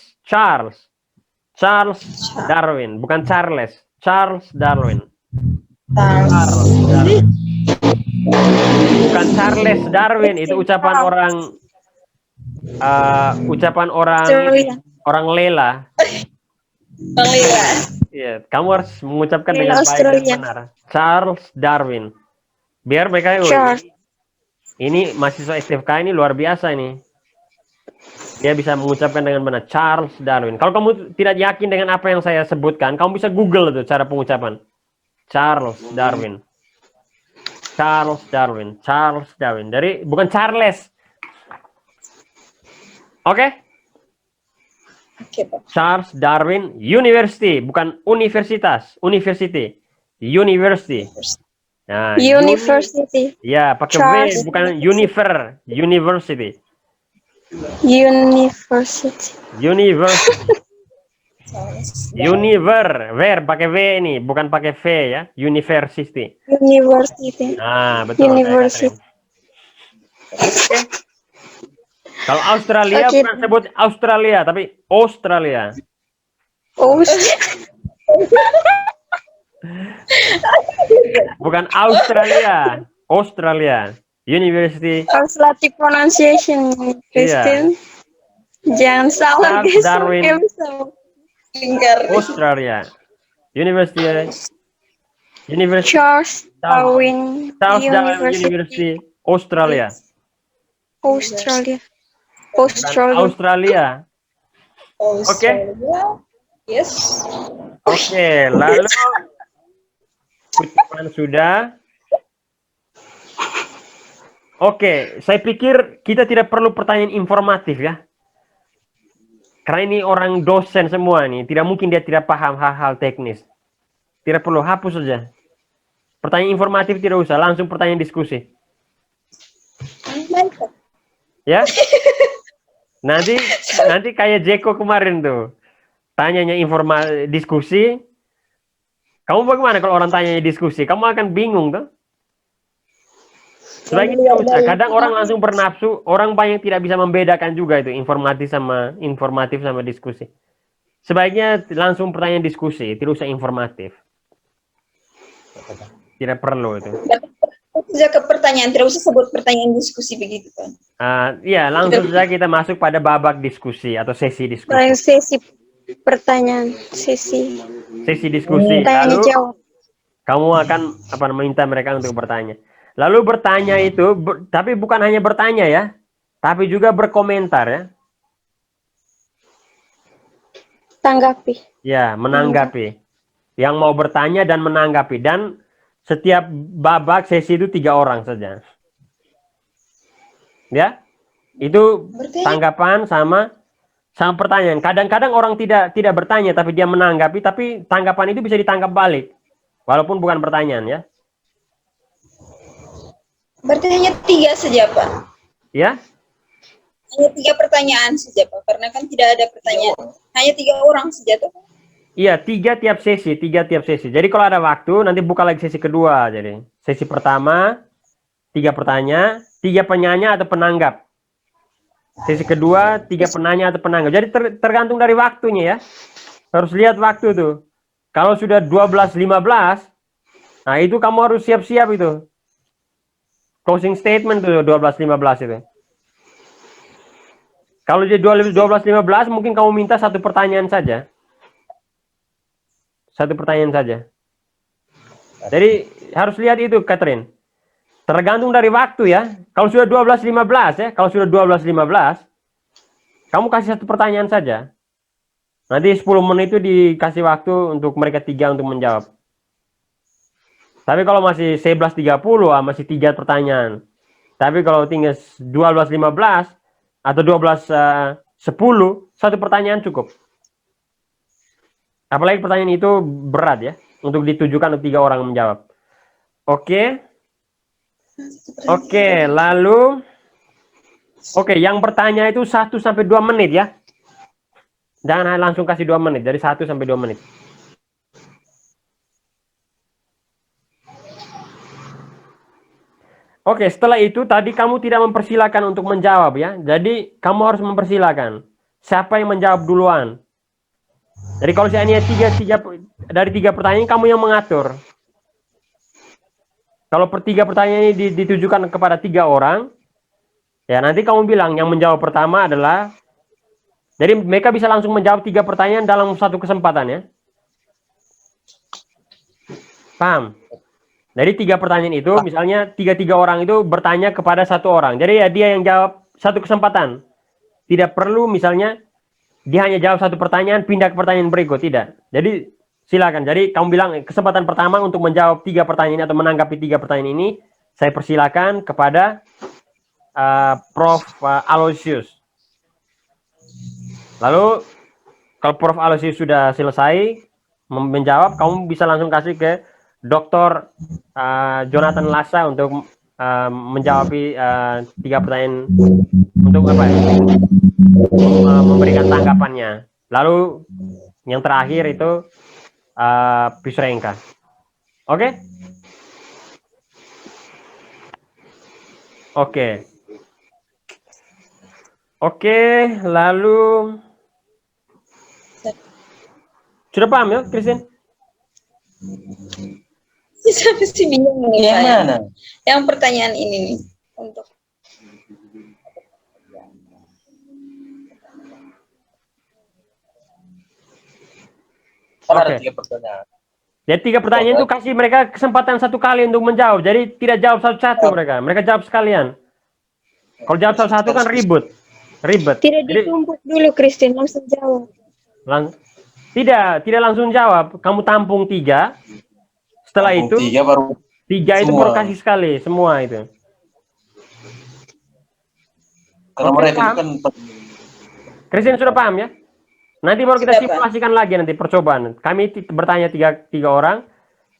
Darwin, bukan Charles Darwin. Bukan Charles Darwin, itu ucapan orang orang Lela. Iya, kamu harus mengucapkan dengan baik dan benar. Charles Darwin. Biar mereka ini mahasiswa STFK ini luar biasa ini. Dia bisa mengucapkan dengan benar Charles Darwin. Kalau kamu tidak yakin dengan apa yang saya sebutkan, kamu bisa Google itu cara pengucapan. Charles Darwin. Dari bukan Charles. Oke? Charles Darwin University, bukan universitas, university. Nah, University. Ya, pakai V, bukan university. Ver pakai V ini, bukan pakai V ya. University. Nah, betul. University. Okay. Kalau Australia bukan sebut Australia, tapi Australia. Bukan Australia, Australia. University. Harus latih pronunciation, Iya. Kristen. Jangan salah Charles besok Darwin, ya bisa. Australia. University, University Charles Charles, Darwin Charles Darwin University, University, Australia. Australia. Bukan Australia. Australia. Oke. Australia. Yes. Oke, lalu ucapan sudah. Oke, saya pikir kita tidak perlu pertanyaan informatif ya. Karena ini orang dosen semua nih, tidak mungkin dia tidak paham hal-hal teknis. Tidak perlu, hapus saja. Pertanyaan informatif tidak usah, langsung pertanyaan diskusi. Ya. Nanti kayak Jeko kemarin tuh. Tanyanya diskusi. Kamu bagaimana kalau orang tanyanya diskusi? Kamu akan bingung tuh. Sebaiknya tidak usah. Kadang orang langsung bernafsu, orang banyak tidak bisa membedakan juga itu informatif sama diskusi. Sebaiknya langsung pertanyaan diskusi, tidak usah informatif. Tidak perlu itu. Saja ke pertanyaan, tidak usah sebut pertanyaan diskusi begitu kan. Iya, langsung saja kita masuk pada babak diskusi atau sesi diskusi. Sesi pertanyaan, sesi Diskusi. tanya Lalu jawab. kamu akan meminta mereka untuk bertanya. Lalu bertanya itu, tapi bukan hanya bertanya ya, tapi juga berkomentar ya. Tanggapi. Ya, menanggapi. Yang mau bertanya dan menanggapi. Dan setiap babak sesi itu 3 orang saja. Ya, itu tanggapan sama pertanyaan. Kadang-kadang orang tidak bertanya, tapi dia menanggapi, tapi tanggapan itu bisa ditangkap balik. Walaupun bukan pertanyaan ya. Berarti hanya 3 saja, Pak. Ya. Hanya 3 pertanyaan saja, Pak. Karena kan tidak ada pertanyaan. Hanya 3 orang saja, Pak. Iya, 3 tiap sesi. Jadi kalau ada waktu, nanti buka lagi sesi kedua. Jadi sesi pertama 3 pertanyaan, 3 penanya atau penanggap. Sesi kedua 3 penanya atau penanggap. Jadi tergantung dari waktunya ya. Harus lihat waktu tuh. Kalau sudah 12.15, nah itu kamu harus siap-siap itu. Closing statement tuh 12.15 itu. Kalau jadi 12.15 mungkin kamu minta 1 pertanyaan saja. 1 pertanyaan saja. Jadi harus lihat itu, Catherine. Tergantung dari waktu ya. Kalau sudah 12.15 ya, kalau sudah 12.15, kamu kasih 1 pertanyaan saja. Nanti 10 menit itu dikasih waktu untuk mereka 3 untuk menjawab. Tapi kalau masih 11.30, masih 3 pertanyaan. Tapi kalau tinggal 12.15 atau 12.10, 1 pertanyaan cukup. Apalagi pertanyaan itu berat ya, untuk ditujukan untuk 3 orang menjawab. Oke, lalu yang bertanya itu 1 sampai 2 menit ya. Jangan langsung kasih 2 menit, dari 1 sampai 2 menit. Oke, setelah itu tadi kamu tidak mempersilahkan untuk menjawab ya. Jadi kamu harus mempersilahkan. Siapa yang menjawab duluan? Jadi kalau seandainya dari 3 pertanyaan kamu yang mengatur. Kalau 3 pertanyaan ini ditujukan kepada 3 orang, ya nanti kamu bilang yang menjawab pertama adalah. Jadi mereka bisa langsung menjawab 3 pertanyaan dalam 1 kesempatan ya. Paham? Dari 3 pertanyaan itu, misalnya 3 orang itu bertanya kepada 1 orang. Jadi ya dia yang jawab 1 kesempatan. Tidak perlu misalnya dia hanya jawab 1 pertanyaan, pindah ke pertanyaan berikut. Tidak. Jadi silakan. Jadi kamu bilang kesempatan pertama untuk menjawab 3 pertanyaan atau menanggapi 3 pertanyaan ini, saya persilakan kepada Prof. Aloysius. Lalu kalau Prof. Aloysius sudah selesai menjawab, kamu bisa langsung kasih ke Dr. Jonathan Lassa untuk menjawab 3 pertanyaan untuk memberikan tanggapannya. Lalu yang terakhir itu Pisrenka. Oke? Oke, lalu sudah paham ya, Christine? Saya masih bingung nih, Yang Pak. mana? Yang pertanyaan ini nih untuk Ada Oke. 3 pertanyaan. Jadi 3 pertanyaan itu kasih mereka kesempatan 1 kali untuk menjawab. Jadi tidak jawab satu-satu mereka. Mereka jawab sekalian. Kalau jawab satu-satu kan ribet. Tidak Jadi ditumpuk dulu, Christine, langsung jawab. tidak langsung jawab. Kamu tampung 3. Setelah itu 3 baru 3 itu semua. baru kasih sekali semua itu. Karena Oke, mereka itu paham. kan Christine sudah paham ya? Nanti baru kita Sudah, Pak. simulasikan lagi nanti percobaan. Kami bertanya tiga orang,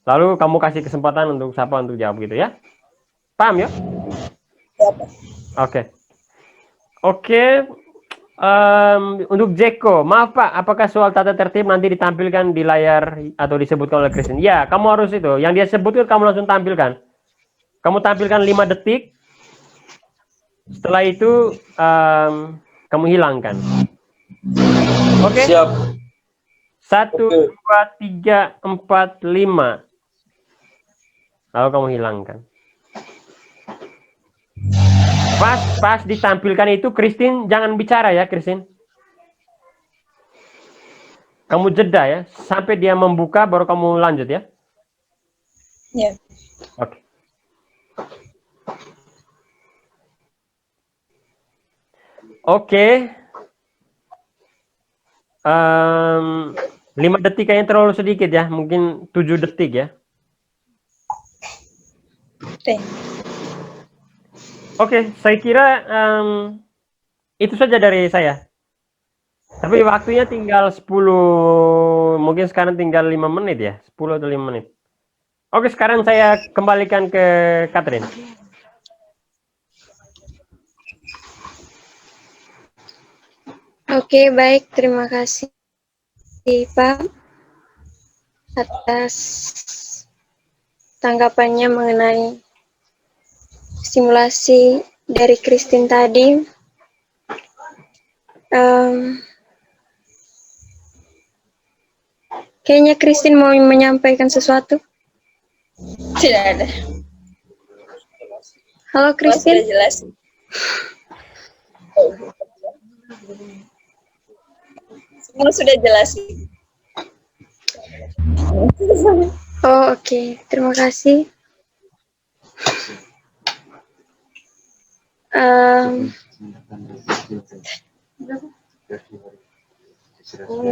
lalu kamu kasih kesempatan untuk siapa untuk jawab gitu ya. Paham ya? ya, Pak. Oke. Untuk Jeko, maaf Pak, apakah soal tata tertib nanti ditampilkan di layar atau disebutkan oleh Christine? Ya, kamu harus itu. Yang dia sebutkan kamu langsung tampilkan. Kamu tampilkan 5 detik. Setelah itu kamu hilangkan. Oke? siap. 1, 2, 3, 4, 5. Lalu kamu hilangkan. Pas ditampilkan itu, Christine jangan bicara ya, Christine. Kamu jeda ya, sampai dia membuka baru kamu lanjut ya. Ya. Oke. Oke. 5 detik kayaknya terlalu sedikit ya, mungkin 7 detik ya. Oke. Oke, saya kira itu saja dari saya. Tapi waktunya tinggal 10, mungkin sekarang tinggal 5 menit ya, 10 atau 5 menit. Oke, sekarang saya kembalikan ke Catherine. Oke, baik. Terima kasih, Pak, atas tanggapannya mengenai simulasi dari Christine tadi. Kayaknya Christine mau menyampaikan sesuatu. Tidak ada. Halo, Sudah Christine. jelas. Semua sudah jelas. Oh, oke. Terima kasih.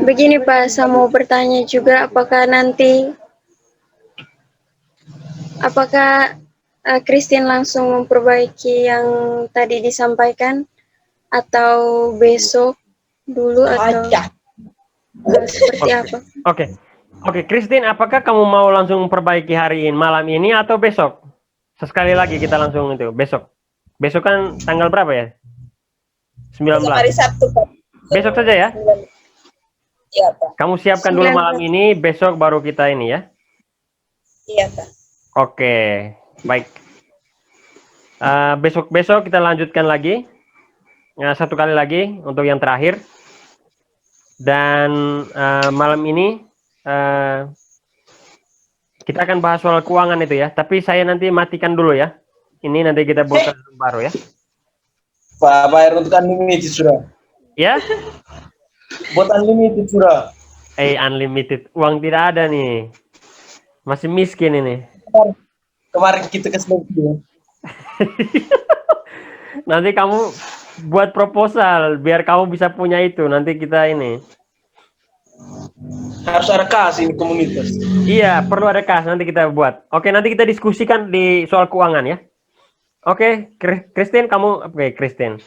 Begini Pak, saya mau bertanya juga apakah Christine langsung memperbaiki yang tadi disampaikan atau besok dulu atau seperti apa? Oke, Christine, apakah kamu mau langsung memperbaiki hari ini, malam ini atau besok? Sekali lagi kita langsung itu, besok. Besok kan tanggal berapa ya? 19. Hari Sabtu, Pak. Besok saja ya? Iya, Pak. Kamu siapkan dulu malam ini, besok baru kita ini ya? Iya, Pak. Oke, baik. Besok kita lanjutkan lagi. Satu kali lagi untuk yang terakhir. Dan malam ini kita akan bahas soal keuangan itu ya. Tapi saya nanti matikan dulu ya. Ini nanti kita buka baru ya. Pak, bayar untuk unlimited sudah. Ya? Buat unlimited sudah. Unlimited. Uang tidak ada nih. Masih miskin ini. Kemarin kita ke Slovakia. Nanti kamu buat proposal biar kamu bisa punya itu. Nanti kita ini. Harus ada kas ini komunitas. Iya, perlu ada kas. Nanti kita buat. Oke, nanti kita diskusikan di soal keuangan ya. Oke, Christine, Christine.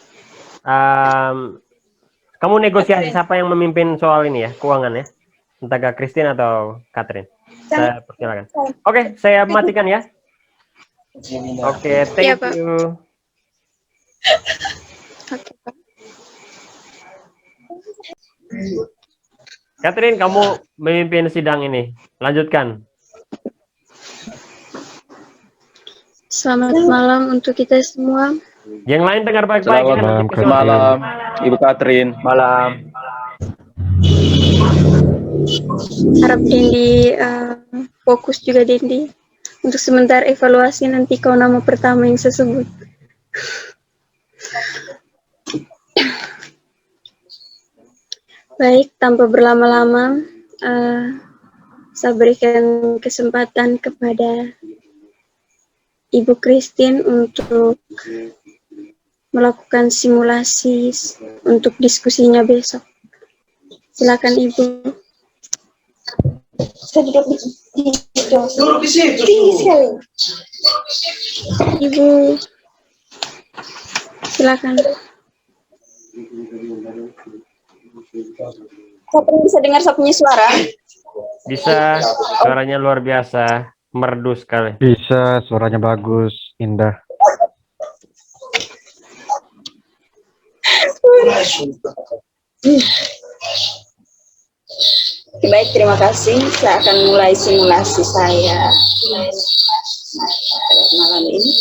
Kamu negosiasi siapa yang memimpin soal ini ya, keuangan ya? Entah Christine atau Catherine. Saya persilakan. Oke, saya matikan ya. Oke, thank you. Oke, Pak. Catherine, kamu memimpin sidang ini. Lanjutkan. Selamat malam untuk kita semua. Yang lain dengar baik-baik ya. Selamat malam, Ibu Catherine. Malam. Harap ini fokus juga Dendi. Untuk sementara evaluasi nanti kau nama pertama yang saya sebut. Baik, tanpa berlama-lama, saya berikan kesempatan kepada Ibu Christine untuk melakukan simulasi untuk diskusinya besok. Silakan Ibu. Saya duduk di Duduk di situ. sekali. Ibu, silakan. Siapa yang bisa dengar saya punya suara? Bisa, suaranya luar biasa, merdu sekali. Bisa, suaranya bagus, indah. Baik, terima kasih. Saya akan mulai simulasi saya pada malam ini.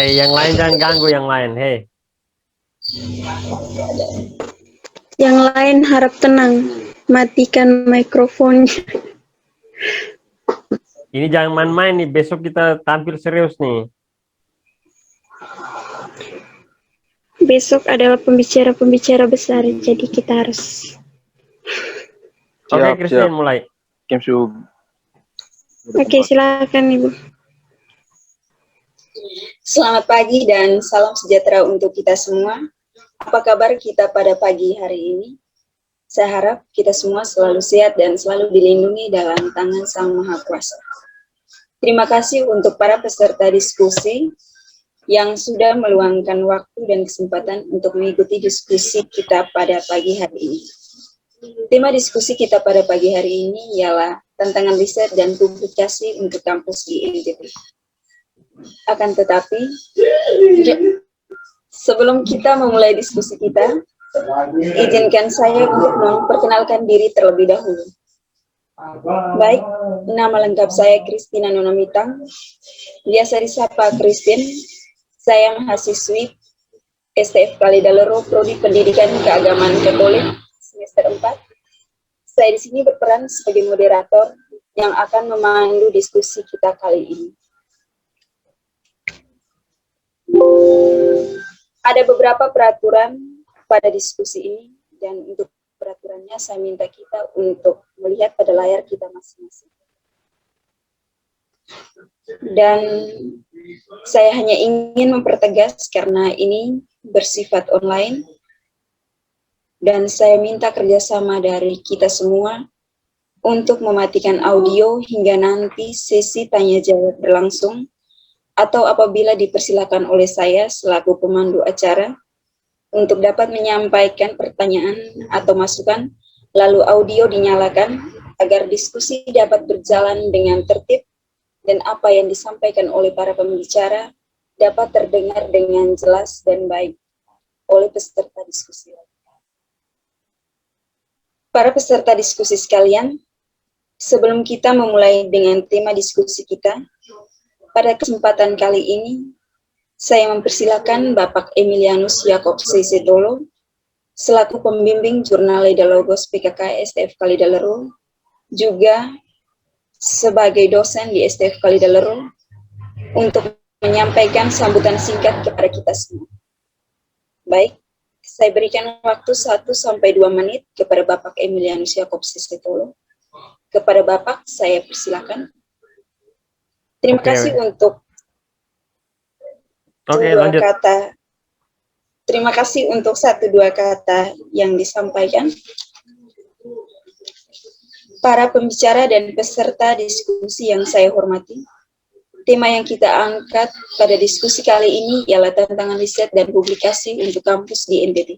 Yang lain jangan ganggu yang lain, hei. Yang lain harap tenang, matikan mikrofonnya. Ini jangan main-main nih, besok kita tampil serius nih. Besok adalah pembicara-pembicara besar, jadi kita harus. Oke, Siap, Christine siap. mulai. Kemsu. Oke, silakan Ibu. Selamat pagi dan salam sejahtera untuk kita semua. Apa kabar kita pada pagi hari ini? Saya harap kita semua selalu sehat dan selalu dilindungi dalam tangan Sang Maha Kuasa. Terima kasih untuk para peserta diskusi yang sudah meluangkan waktu dan kesempatan untuk mengikuti diskusi kita pada pagi hari ini. Tema diskusi kita pada pagi hari ini ialah tantangan riset dan publikasi untuk kampus di NTT. Akan tetapi, sebelum kita memulai diskusi kita, izinkan saya untuk memperkenalkan diri terlebih dahulu. Baik, nama lengkap saya Christina Nonamitang, biasa disapa Christine. Saya mahasiswi STF Kalidalero, Prodi Pendidikan Keagamaan Katolik, semester 4. Saya di sini berperan sebagai moderator yang akan memandu diskusi kita kali ini. Ada beberapa peraturan pada diskusi ini, dan untuk peraturannya saya minta kita untuk melihat pada layar kita masing-masing. Dan saya hanya ingin mempertegas karena ini bersifat online, dan saya minta kerjasama dari kita semua untuk mematikan audio hingga nanti sesi tanya-jawab berlangsung, atau apabila dipersilakan oleh saya selaku pemandu acara untuk dapat menyampaikan pertanyaan atau masukan, lalu audio dinyalakan agar diskusi dapat berjalan dengan tertib dan apa yang disampaikan oleh para pembicara dapat terdengar dengan jelas dan baik oleh peserta diskusi. Para peserta diskusi sekalian, sebelum kita memulai dengan tema diskusi kita, pada kesempatan kali ini, saya mempersilakan Bapak Emilianus Yakob Seisetolo, selaku pembimbing Jurnal Logos PKK STF Kalidalero, juga sebagai dosen di STF Kalidalero, untuk menyampaikan sambutan singkat kepada kita semua. Baik, saya berikan waktu 1-2 menit kepada Bapak Emilianus Yakob Seisetolo. Kepada Bapak, saya persilakan. Terima kasih untuk dua lanjut. kata. Terima kasih untuk 1-2 kata yang disampaikan. Para pembicara dan peserta diskusi yang saya hormati, tema yang kita angkat pada diskusi kali ini ialah tantangan riset dan publikasi untuk kampus di NTT.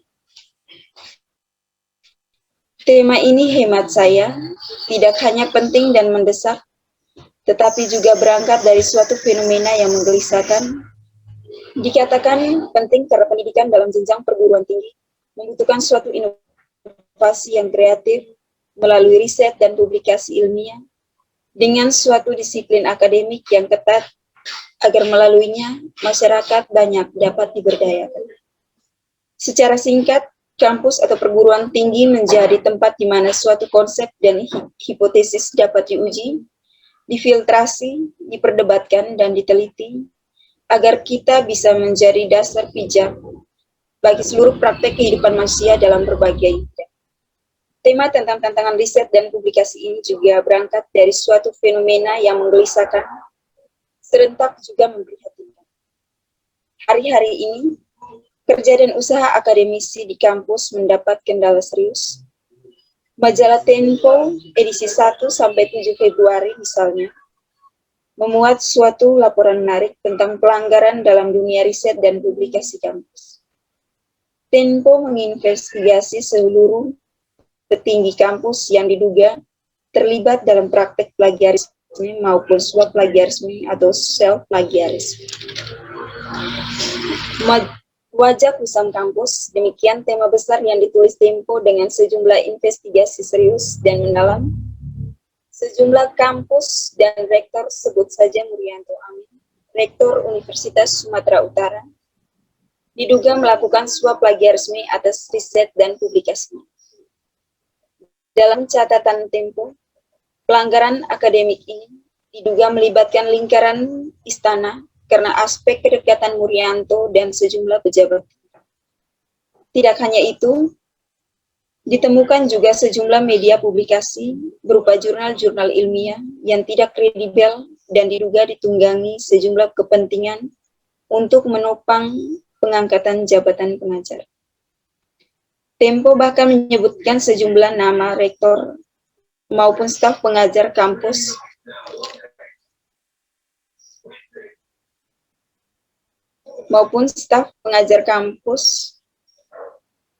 Tema ini hemat saya tidak hanya penting dan mendesak, tetapi juga berangkat dari suatu fenomena yang menggelisahkan. Dikatakan penting karena pendidikan dalam jenjang perguruan tinggi membutuhkan suatu inovasi yang kreatif melalui riset dan publikasi ilmiah dengan suatu disiplin akademik yang ketat agar melaluinya masyarakat banyak dapat diberdayakan. Secara singkat, kampus atau perguruan tinggi menjadi tempat di mana suatu konsep dan hipotesis dapat diuji, difiltrasi, diperdebatkan, dan diteliti, agar kita bisa menjadi dasar pijak bagi seluruh praktek kehidupan manusia dalam berbagai bidang. Tema tentang tantangan riset dan publikasi ini juga berangkat dari suatu fenomena yang menggelisahkan, serentak juga memprihatinkan. Hari-hari ini, kerja dan usaha akademisi di kampus mendapat kendala serius. Majalah Tempo edisi 1-7 Februari misalnya, memuat suatu laporan menarik tentang pelanggaran dalam dunia riset dan publikasi kampus. Tempo menginvestigasi seluruh petinggi kampus yang diduga terlibat dalam praktek plagiarisme maupun suap plagiarisme atau self-plagiarisme. Wajah kusam kampus, demikian tema besar yang ditulis Tempo dengan sejumlah investigasi serius dan mendalam. Sejumlah kampus dan rektor, sebut saja Murianto Amin, Rektor Universitas Sumatera Utara, diduga melakukan suap plagiarisme atas riset dan publikasinya. Dalam catatan Tempo, pelanggaran akademik ini diduga melibatkan lingkaran istana karena aspek kedekatan Murianto dan sejumlah pejabat. Tidak hanya itu, ditemukan juga sejumlah media publikasi berupa jurnal-jurnal ilmiah yang tidak kredibel dan diduga ditunggangi sejumlah kepentingan untuk menopang pengangkatan jabatan pengajar. Tempo bahkan menyebutkan sejumlah nama rektor maupun staf pengajar kampus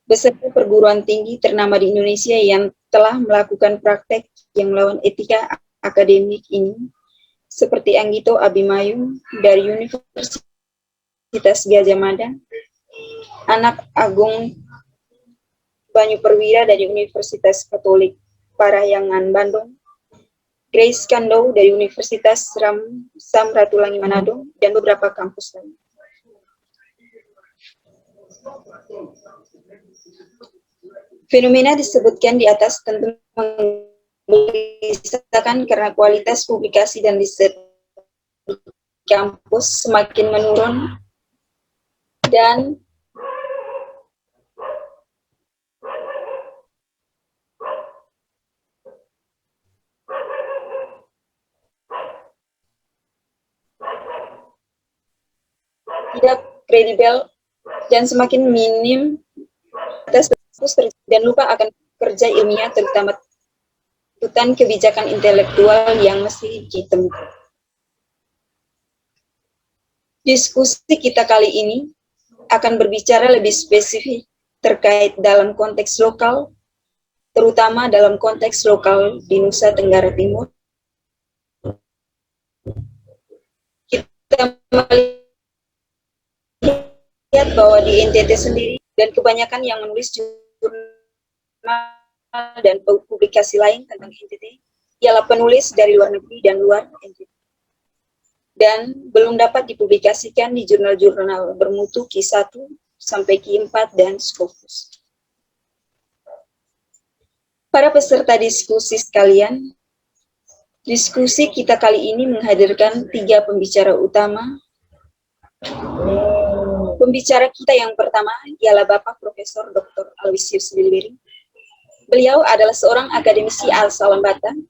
beserta perguruan tinggi ternama di Indonesia yang telah melakukan praktek yang melawan etika akademik ini, seperti Anggito Abimayung dari Universitas Gadjah Mada, Anak Agung Banyu Perwira dari Universitas Katolik Parahyangan Bandung, Grace Kando dari Universitas Samratulangi Manado, dan beberapa kampus lain. Fenomena disebutkan di atas tentu menggelisahkan karena kualitas publikasi dan riset kampus semakin menurun dan tidak kredibel dan semakin minim atas dan lupa akan kerja ilmiah, terutama tuntutan kebijakan intelektual yang mesti ditemukan. Diskusi kita kali ini akan berbicara lebih spesifik terkait dalam konteks lokal, terutama dalam konteks lokal di Nusa Tenggara Timur. Kita melihat bahwa di NTT sendiri dan kebanyakan yang menulis jurnal dan publikasi lain tentang NTT ialah penulis dari luar negeri dan luar NTT, dan belum dapat dipublikasikan di jurnal-jurnal bermutu Q1 sampai Q4 dan Scopus. Para peserta diskusi sekalian, diskusi kita kali ini menghadirkan 3 pembicara utama. Pembicara kita yang pertama ialah Bapak Profesor Dr. Aloysius Liliweri. Beliau adalah seorang akademisi asal Batam.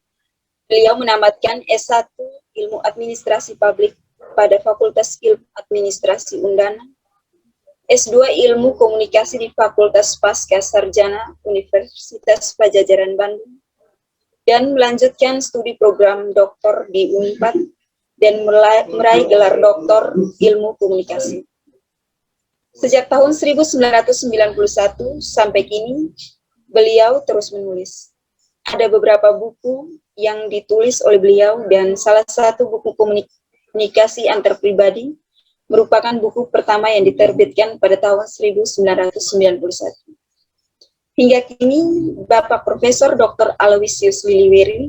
Beliau menamatkan S1 Ilmu Administrasi Publik pada Fakultas Ilmu Administrasi Undana, S2 Ilmu Komunikasi di Fakultas Pasca Sarjana Universitas Padjadjaran Bandung, dan melanjutkan studi program doktor di Unpad dan meraih gelar doktor Ilmu Komunikasi. Sejak tahun 1991 sampai kini, beliau terus menulis. Ada beberapa buku yang ditulis oleh beliau, dan salah satu buku komunikasi antar pribadi merupakan buku pertama yang diterbitkan pada tahun 1991. Hingga kini, Bapak Profesor Dr. Aloysius Liliweri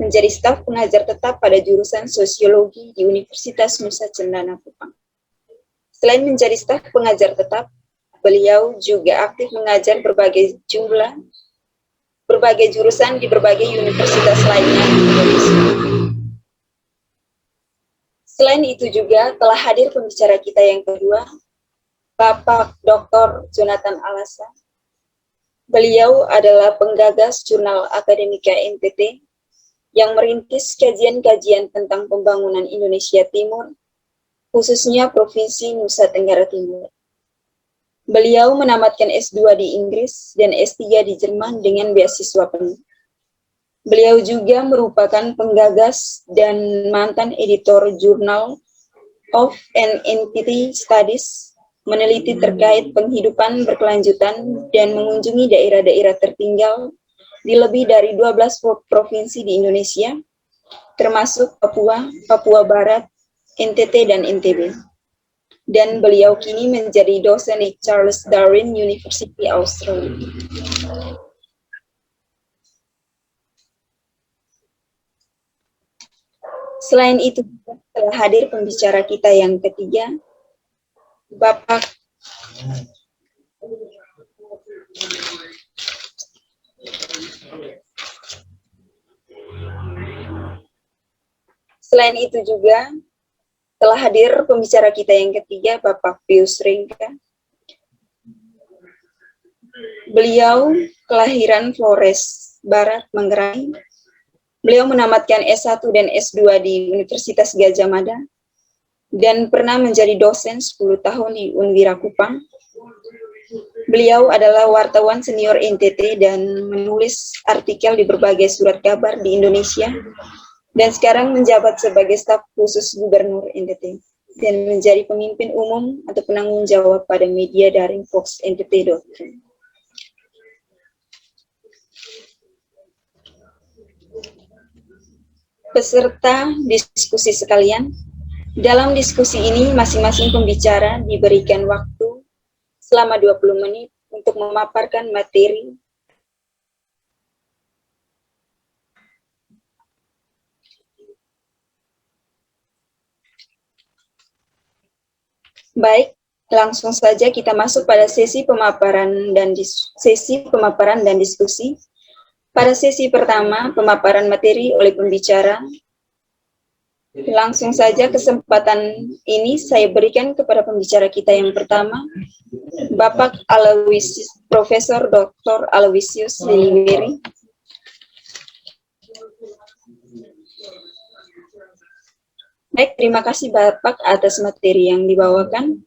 menjadi staf pengajar tetap pada jurusan Sosiologi di Universitas Nusa Cendana Kupang. Selain menjadi staf pengajar tetap, beliau juga aktif mengajar berbagai jurusan di berbagai universitas lainnya di Indonesia. Selain itu juga telah hadir pembicara kita yang kedua, Bapak Dr. Jonathan Alasa. Beliau adalah penggagas Jurnal Akademika NTT yang merintis kajian-kajian tentang pembangunan Indonesia Timur, khususnya Provinsi Nusa Tenggara Timur. Beliau menamatkan S2 di Inggris dan S3 di Jerman dengan beasiswa penuh. Beliau juga merupakan penggagas dan mantan editor Journal of Entity Studies, meneliti terkait penghidupan berkelanjutan dan mengunjungi daerah-daerah tertinggal di lebih dari 12 provinsi di Indonesia, termasuk Papua, Papua Barat, NTT, dan NTB. Dan beliau kini menjadi dosen di Charles Darwin University, Australia. Selain itu, telah hadir pembicara kita yang ketiga, Bapak Selain itu juga telah hadir pembicara kita yang ketiga, Bapak Pius Ringka. Beliau kelahiran Flores Barat, Manggarai. Beliau menamatkan S1 dan S2 di Universitas Gadjah Mada dan pernah menjadi dosen 10 tahun di Unwira Kupang. Beliau adalah wartawan senior NTT dan menulis artikel di berbagai surat kabar di Indonesia dan sekarang menjabat sebagai staf khusus Gubernur NTT dan menjadi pemimpin umum atau penanggung jawab pada media daring foxntt.com. Peserta diskusi sekalian, dalam diskusi ini masing-masing pembicara diberikan waktu selama 20 menit untuk memaparkan materi Baik, langsung saja kita masuk pada sesi pemaparan dan diskusi. Pada sesi pertama, pemaparan materi oleh pembicara. Langsung saja kesempatan ini saya berikan kepada pembicara kita yang pertama, Bapak Profesor Dr. Aloysius Liliweri. Baik, terima kasih Bapak atas materi yang dibawakan.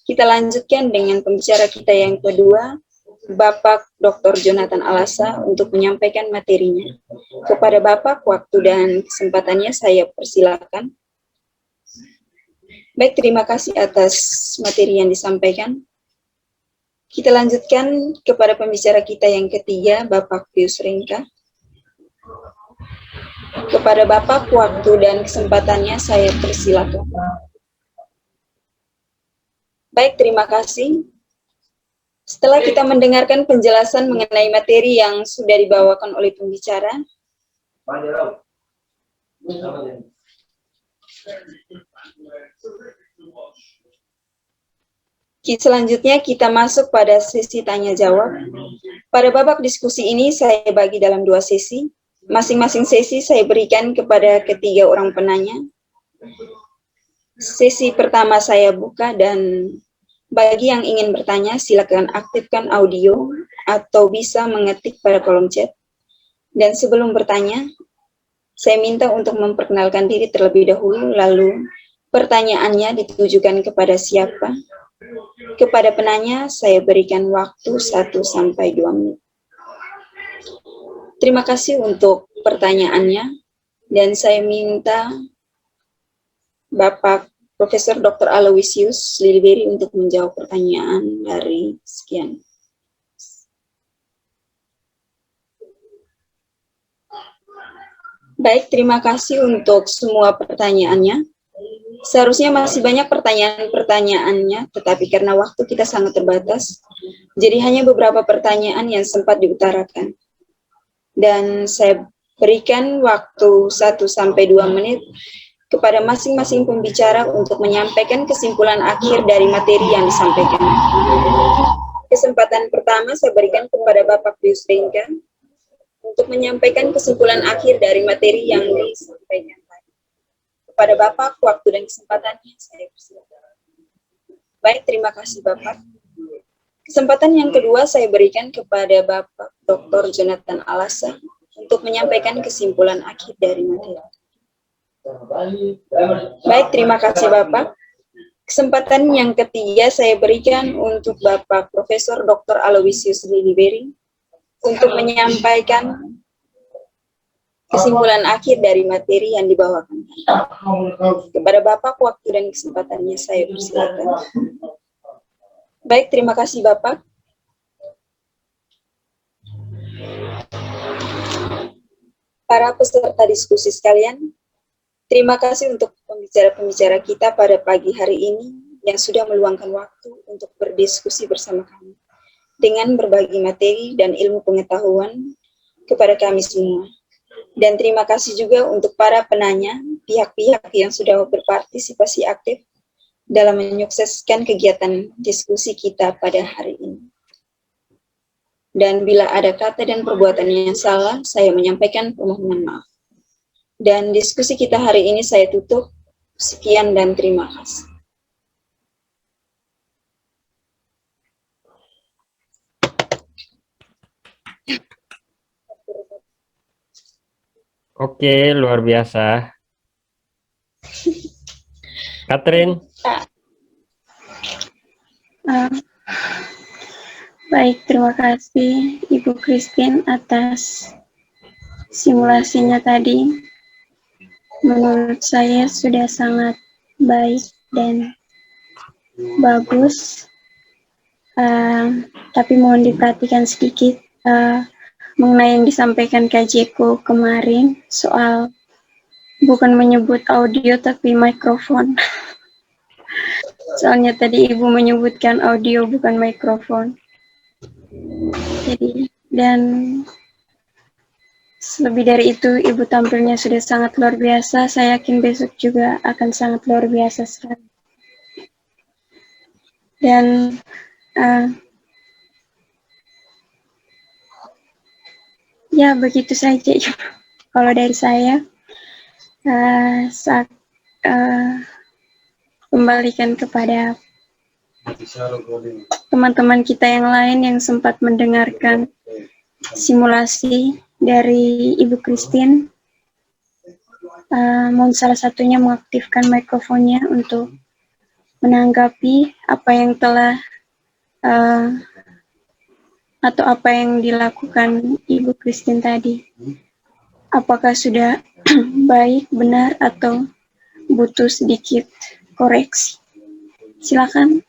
Kita lanjutkan dengan pembicara kita yang kedua, Bapak Dr. Jonathan Alasa untuk menyampaikan materinya. Kepada Bapak, waktu dan kesempatannya saya persilakan. Baik, terima kasih atas materi yang disampaikan. Kita lanjutkan kepada pembicara kita yang ketiga, Bapak Pius Ringka. Kepada Bapak, waktu dan kesempatannya saya persilakan. Baik, terima kasih. Setelah kita mendengarkan penjelasan mengenai materi yang sudah dibawakan oleh pembicara, selanjutnya kita masuk pada sesi tanya-jawab. Pada babak diskusi ini saya bagi dalam 2 sesi. Masing-masing sesi saya berikan kepada ketiga orang penanya. Sesi pertama saya buka dan bagi yang ingin bertanya, silakan aktifkan audio atau bisa mengetik pada kolom chat. Dan sebelum bertanya, saya minta untuk memperkenalkan diri terlebih dahulu, lalu pertanyaannya ditujukan kepada siapa. Kepada penanya, saya berikan waktu 1 sampai 2 menit. Terima kasih untuk pertanyaannya, dan saya minta Bapak Profesor Dr. Aloysius Liliweri untuk menjawab pertanyaan dari sekian. Baik, terima kasih untuk semua pertanyaannya. Seharusnya masih banyak pertanyaannya, tetapi karena waktu kita sangat terbatas, jadi hanya beberapa pertanyaan yang sempat diutarakan. Dan saya berikan waktu 1 sampai 2 menit kepada masing-masing pembicara untuk menyampaikan kesimpulan akhir dari materi yang disampaikan. Kesempatan pertama saya berikan kepada Bapak Pius Rengga untuk menyampaikan kesimpulan akhir dari materi yang disampaikan tadi. Kepada Bapak, waktu dan kesempatannya saya persilakan. Baik, terima kasih Bapak. Kesempatan yang kedua saya berikan kepada Bapak Dr. Jonathan Alasa untuk menyampaikan kesimpulan akhir dari materi. Baik, terima kasih Bapak. Kesempatan yang ketiga saya berikan untuk Bapak Profesor Dr. Aloysius Liliberi untuk menyampaikan kesimpulan akhir dari materi yang dibawakan. Kepada Bapak, waktu dan kesempatannya saya persilakan. Baik, terima kasih Bapak. Para peserta diskusi sekalian, terima kasih untuk pembicara-pembicara kita pada pagi hari ini yang sudah meluangkan waktu untuk berdiskusi bersama kami dengan berbagi materi dan ilmu pengetahuan kepada kami semua. Dan terima kasih juga untuk para penanya, pihak-pihak yang sudah berpartisipasi aktif dalam menyukseskan kegiatan diskusi kita pada hari ini. Dan bila ada kata dan perbuatan yang salah, saya menyampaikan permohonan maaf. Dan diskusi kita hari ini saya tutup. Sekian dan terima kasih. Oke, luar biasa. Catherine. Baik, terima kasih Ibu Christine atas simulasinya tadi. Menurut saya sudah sangat baik dan bagus. Tapi mohon diperhatikan sedikit mengenai yang disampaikan Kak Jeko kemarin soal bukan menyebut audio tapi mikrofon. Soalnya tadi Ibu menyebutkan audio bukan mikrofon. Jadi, dan lebih dari itu Ibu tampilnya sudah sangat luar biasa. Saya yakin besok juga akan sangat luar biasa sekali. Dan ya begitu saja kalau dari saya. Saat kembalikan kepada teman-teman kita yang lain yang sempat mendengarkan simulasi dari Ibu Christine. Mohon salah satunya mengaktifkan mikrofonnya untuk menanggapi apa yang telah atau apa yang dilakukan Ibu Christine tadi. Apakah sudah baik, benar, atau butuh sedikit koreksi? Silakan.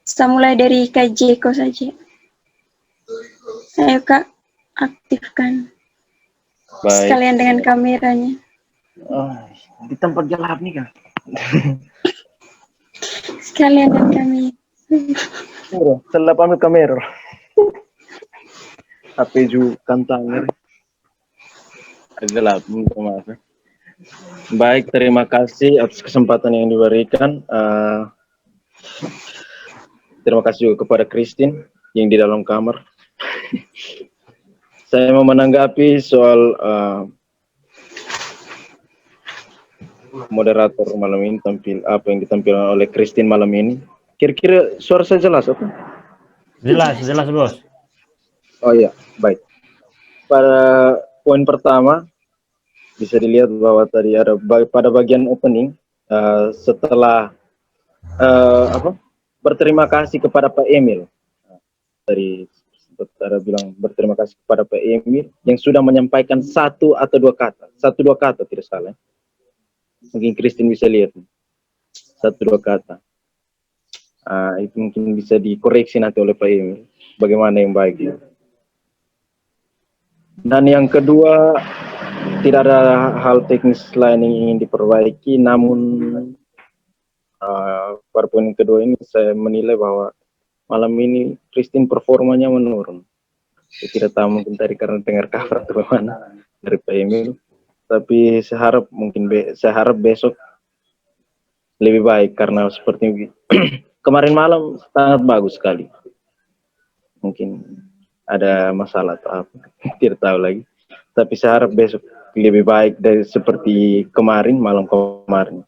Kita mulai dari Kak Jeko saja. Ayo Kak, aktifkan. Baik. Sekalian dengan kameranya. Oh, di tempat gelap nih, Kak. Sekalian dengan kami. Setelah pamit kamera. HP ju kantang. Gelap, minta maaf. Baik, terima kasih atas kesempatan yang diberikan. Terima kasih juga kepada Christine yang di dalam kamar. Saya mau menanggapi soal moderator malam ini, apa yang ditampilkan oleh Christine malam ini. Kira-kira suara saya jelas apa? Jelas, Bos. Oh iya, baik. Pada poin pertama bisa dilihat bahwa tadi ada pada bagian opening setelah berterima kasih kepada Pak Emil. Tadi ada bilang berterima kasih kepada Pak Emil yang sudah menyampaikan satu atau dua kata tidak salah. Mungkin Christine bisa lihat 1-2 kata. Itu mungkin bisa dikoreksi nanti oleh Pak Emil bagaimana yang baik ya. Dan yang kedua, tidak ada hal teknis lain yang ingin diperbaiki, namun pada poin yang kedua ini saya menilai bahwa malam ini Christine performanya menurun. Saya tidak tahu mungkin tadi karena dengar cover atau bagaimana dari Pak Emil. Tapi saya harap besok lebih baik karena seperti kemarin malam sangat bagus sekali. Mungkin ada masalah atau apa, tidak tahu lagi. Tapi saya harap besok lebih baik dari seperti kemarin, malam kemarin.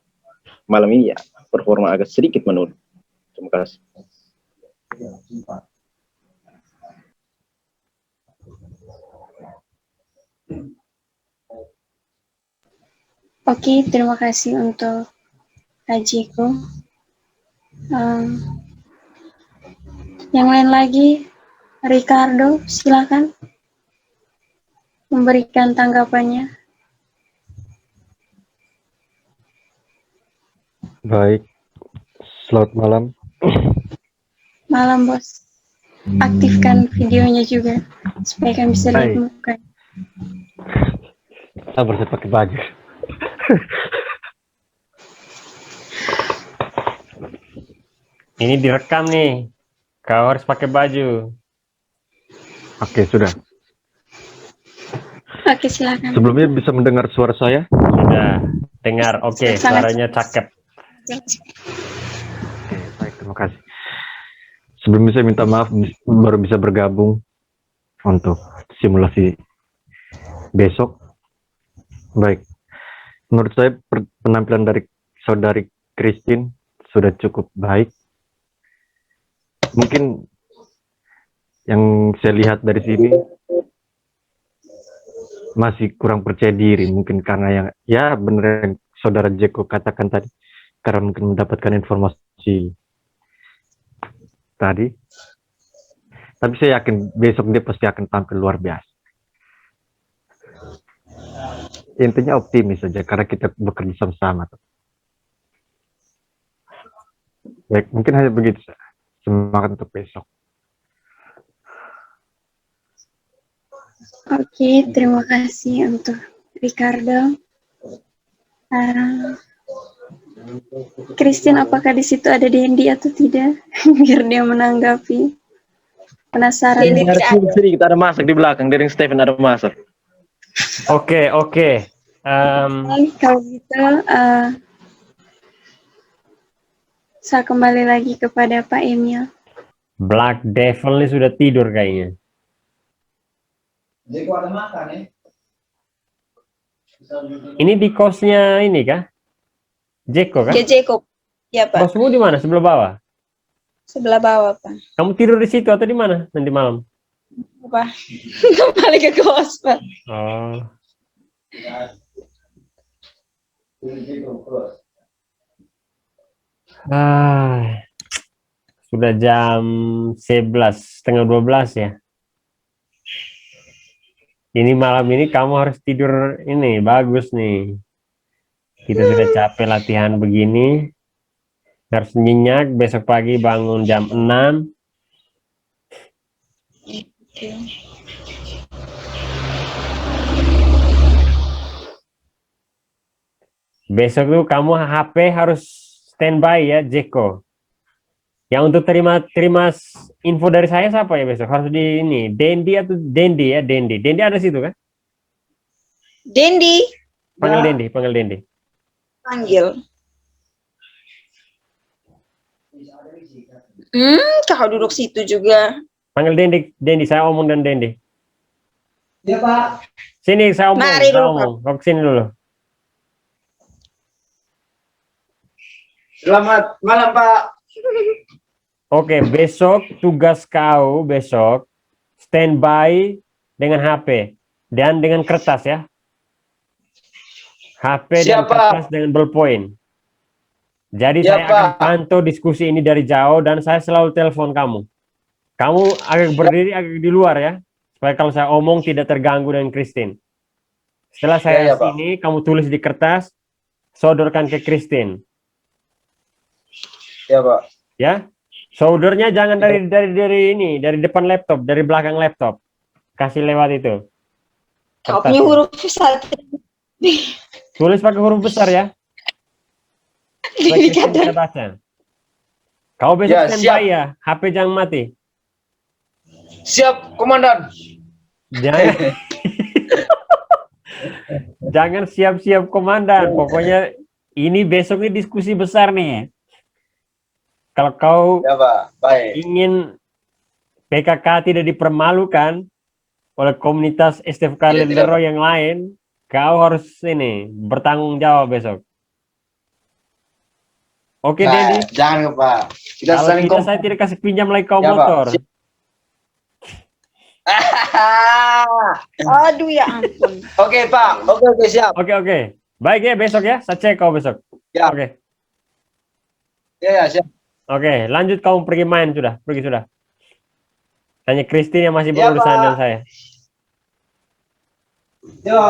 Malam ini ya, performa agak sedikit menurun. Terima kasih. Oke, terima kasih untuk Kajiko. Yang lain lagi, Ricardo, silakan memberikan tanggapannya. Baik, selamat malam. Malam, Bos. Aktifkan videonya juga, supaya kami bisa lihat Baik. muka. Sabar saya pakai baju. Ini direkam nih. Kau harus pakai baju. Oke, sudah. Oke, silakan. Sebelumnya bisa mendengar suara saya? Sudah dengar. Oke, Sangat- suaranya cakep. Oke, baik, terima kasih. Sebelumnya saya minta maaf baru bisa bergabung untuk simulasi besok. Baik, menurut saya penampilan dari saudari Christine sudah cukup baik. Mungkin yang saya lihat dari sini masih kurang percaya diri, mungkin karena yang ya benar yang saudara Jeko katakan tadi, karena mungkin mendapatkan informasi tadi. Tapi saya yakin besok dia pasti akan tampil luar biasa. Intinya optimis saja karena kita bekerja sama-sama. Baik, mungkin hanya begitu. Semangat untuk besok. Oke, terima kasih untuk Ricardo. Christine, apakah di situ ada Dendi atau tidak? Biar dia menanggapi. Penasaran. Dendi tidak ada. Sedikit ada masak di belakang, dari Stephen ada masak. Oke. Kalau gitu, saya kembali lagi kepada Pak Emil. Black Devil ini sudah tidur kayaknya. Ini di kosnya ini kah? Jeko kah? Ya, Jacob. Ya, Pak. Kosmu di mana? Sebelah bawah. Sebelah bawah, Pak. Kamu tidur di situ atau di mana nanti malam? Apa? Kembali ke kos, Pak. Oh. Sudah jam 11, setengah 12 ya. Ini malam ini kamu harus tidur ini, bagus nih. Kita sudah capek latihan begini. Harus nyenyak, besok pagi bangun jam 6. Oke. Besok tuh kamu HP harus standby ya, Jeko. Yang untuk terima info dari saya siapa ya besok? Harus di ini, Dendi atau Dendi ya, Dendi. Dendi ada situ kan? Dendi. Panggil Ya. Dendi, panggil Dendi. Panggil. Kau duduk situ juga. Panggil Dendi, saya omong dan Dendi. Ya, Pak. Sini saya omong, Mari saya dulu, omong. Kau kesini dulu. Selamat malam, Pak. Oke, besok tugas kau besok standby dengan HP dan dengan kertas ya. HP dan Siap, Pak. kertas dengan ballpoint. Jadi Ya, saya akan Pak. pantau diskusi ini dari jauh dan saya selalu telepon kamu. Kamu agak berdiri agak di luar ya, supaya kalau saya omong tidak terganggu dengan Christine. Setelah saya Ya, Pak. sini, kamu tulis di kertas, sodorkan ke Christine. Ya, Pak. Ya, soldernya jangan dari ini, dari depan laptop, dari belakang laptop. Kasih lewat itu. Kau Kertasnya. punya huruf satu. Tulis pakai huruf besar ya. Supaya Jadi Christine bisa baca. Kau besok Ya, standby siap. ya, HP jangan mati. Siap, Komandan. Jangan. Jangan siap-siap komandan. Pokoknya ini besok ini diskusi besar nih. Kalau kau Ya Pak, baik. ingin PKK tidak dipermalukan oleh komunitas STFK Tidak, tidak, Lelero yang lain, kau harus ini bertanggung jawab besok. Oke, Nah, Dedi. jangan Pak. Kita Kalau saling tidak, saya tidak kasih pinjam lagi kau Ya, Pak. motor. Aduh ya ampun. Oke Pak, oke siap. Oke. Baik ya, besok ya. Saya cek kau besok. Ya. Oke. Ya siap. Oke, lanjut kamu pergi main sudah. Pergi sudah. Hanya Christine yang masih Ya, berurusan Pak. dengan saya. Ya.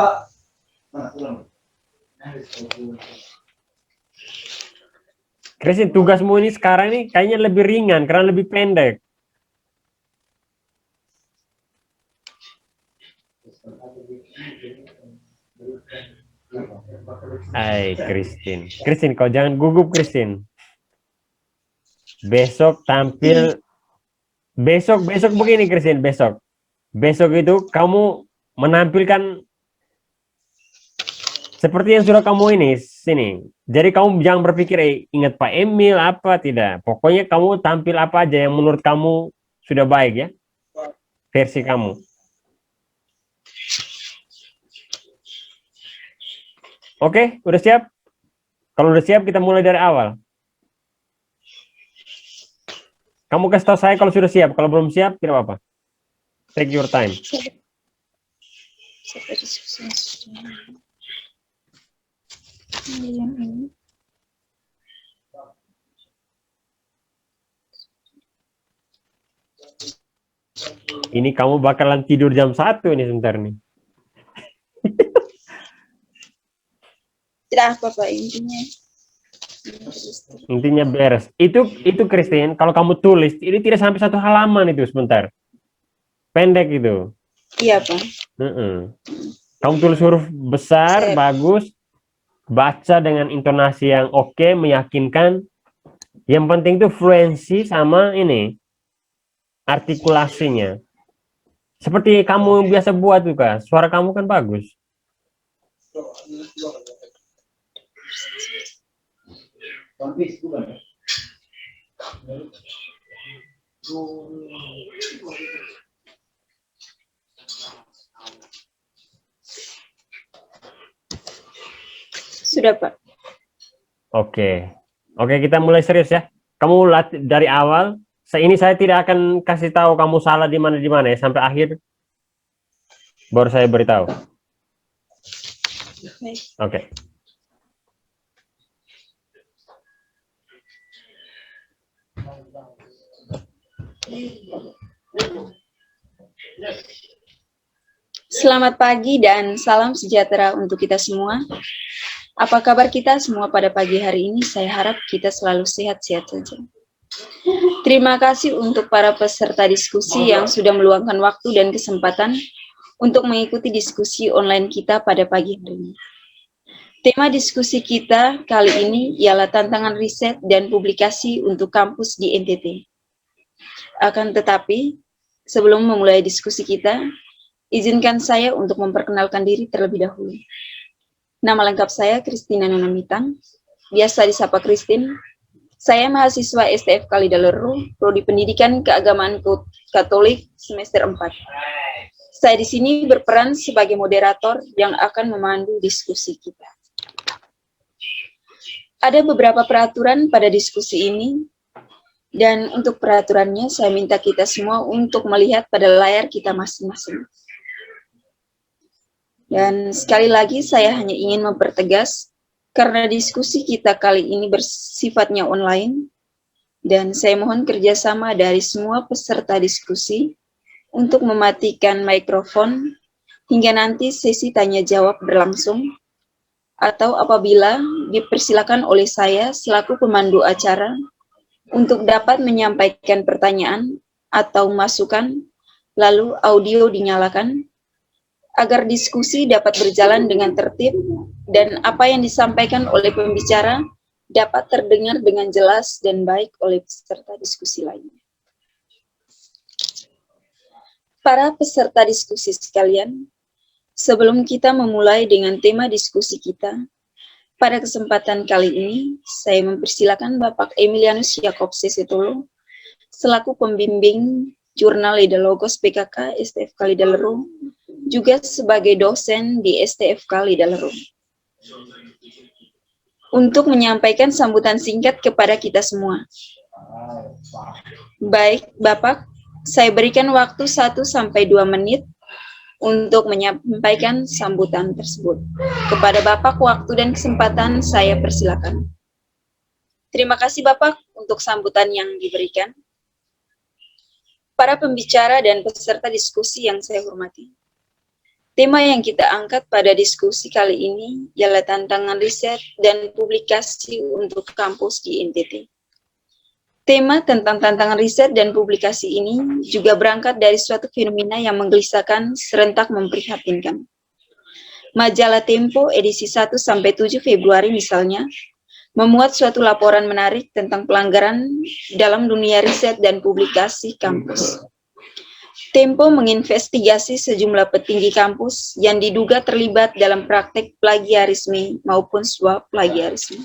Christine, tugasmu ini sekarang ini kayaknya lebih ringan karena lebih pendek. Hai, Christine. Christine, kau jangan gugup, Christine. Besok tampil. Besok begini, Christine. Besok itu kamu menampilkan seperti yang sudah kamu ini sini. Jadi kamu jangan berpikir ingat Pak Emil apa tidak. Pokoknya kamu tampil apa aja yang menurut kamu sudah baik ya. Versi kamu. Oke, udah siap? Kalau udah siap kita mulai dari awal. Kamu kasih tahu saya kalau sudah siap. Kalau belum siap tidak apa-apa. Take your time. Ini kamu bakalan tidur jam 1 nih sebentar nih. Tidak apa-apa intinya. Intinya beres. Itu Christine, kalau kamu tulis, ini tidak sampai 1 halaman itu sebentar. Pendek itu. Iya Pak. Kamu tulis huruf besar, Siap. bagus, baca dengan intonasi yang oke, meyakinkan. Yang penting itu fluensi sama ini, artikulasinya. Seperti kamu biasa buat tuh, Kak. Suara kamu kan bagus. Sudah Pak. Oke, kita mulai serius ya. Kamu dari awal. Ini saya tidak akan kasih tahu kamu salah di mana ya sampai akhir. Baru saya beritahu. Oke. Selamat pagi dan salam sejahtera untuk kita semua. Apa kabar kita semua pada pagi hari ini? Saya harap kita selalu sehat-sehat saja. Terima kasih untuk para peserta diskusi yang sudah meluangkan waktu dan kesempatan untuk mengikuti diskusi online kita pada pagi hari ini. Tema diskusi kita kali ini ialah tantangan riset dan publikasi untuk kampus di NTT. Akan tetapi, sebelum memulai diskusi kita, izinkan saya untuk memperkenalkan diri terlebih dahulu. Nama lengkap saya Christina Nonamitan, biasa disapa Christine. Saya mahasiswa STF Kalidaleru, Prodi Pendidikan Keagamaan Katolik semester 4. Saya di sini berperan sebagai moderator yang akan memandu diskusi kita. Ada beberapa peraturan pada diskusi ini, dan untuk peraturannya saya minta kita semua untuk melihat pada layar kita masing-masing. Dan sekali lagi saya hanya ingin mempertegas, karena diskusi kita kali ini bersifatnya online, dan saya mohon kerjasama dari semua peserta diskusi untuk mematikan mikrofon hingga nanti sesi tanya-jawab berlangsung, atau apabila dipersilakan oleh saya selaku pemandu acara untuk dapat menyampaikan pertanyaan atau masukan, lalu audio dinyalakan, agar diskusi dapat berjalan dengan tertib dan apa yang disampaikan oleh pembicara dapat terdengar dengan jelas dan baik oleh peserta diskusi lainnya. Para peserta diskusi sekalian, Sebelum kita memulai dengan tema diskusi kita, pada kesempatan kali ini, saya mempersilakan Bapak Emilianus Yakob Sesetolo, selaku pembimbing Jurnal Lidalogos PKK STFK Lidaleru, juga sebagai dosen di STFK Lidaleru, untuk menyampaikan sambutan singkat kepada kita semua. Baik, Bapak, saya berikan waktu 1-2 menit untuk menyampaikan sambutan tersebut. Kepada Bapak, waktu dan kesempatan saya persilakan. Terima kasih Bapak untuk sambutan yang diberikan. Para pembicara dan peserta diskusi yang saya hormati. Tema yang kita angkat pada diskusi kali ini ialah tantangan riset dan publikasi untuk kampus di NTT. Tema tentang tantangan riset dan publikasi ini juga berangkat dari suatu fenomena yang menggelisahkan serentak memprihatinkan. Majalah Tempo edisi 1-7 Februari misalnya, memuat suatu laporan menarik tentang pelanggaran dalam dunia riset dan publikasi kampus. Tempo menginvestigasi sejumlah petinggi kampus yang diduga terlibat dalam praktek plagiarisme maupun suap plagiarisme.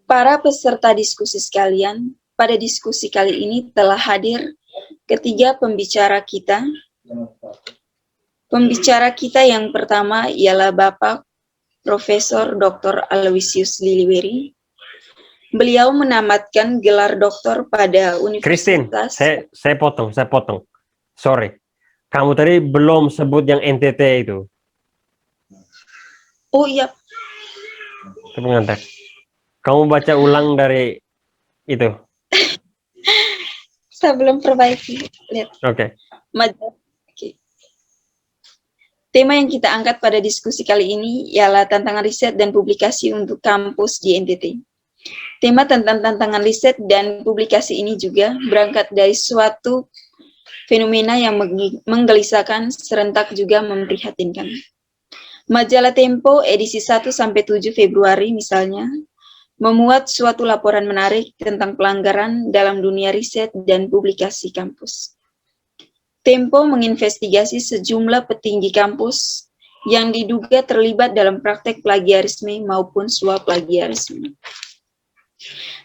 Para peserta diskusi sekalian, pada diskusi kali ini telah hadir ketiga pembicara kita. Pembicara kita yang pertama ialah Bapak Profesor Dr. Aloysius Liliweri. Beliau menamatkan gelar doktor pada Christine, Universitas. saya potong. Sorry. Kamu tadi belum sebut yang NTT itu. Oh iya, Pengantar. Kamu baca ulang dari itu. saya belum perbaiki. Lihat. Oke. Oke. Tema yang kita angkat pada diskusi kali ini ialah tantangan riset dan publikasi untuk kampus di NTT. Tema tentang tantangan riset dan publikasi ini juga berangkat dari suatu fenomena yang menggelisahkan serentak juga memprihatinkan. Majalah Tempo edisi 1-7 Februari misalnya, memuat suatu laporan menarik tentang pelanggaran dalam dunia riset dan publikasi kampus. Tempo menginvestigasi sejumlah petinggi kampus yang diduga terlibat dalam praktek plagiarisme maupun suap plagiarisme.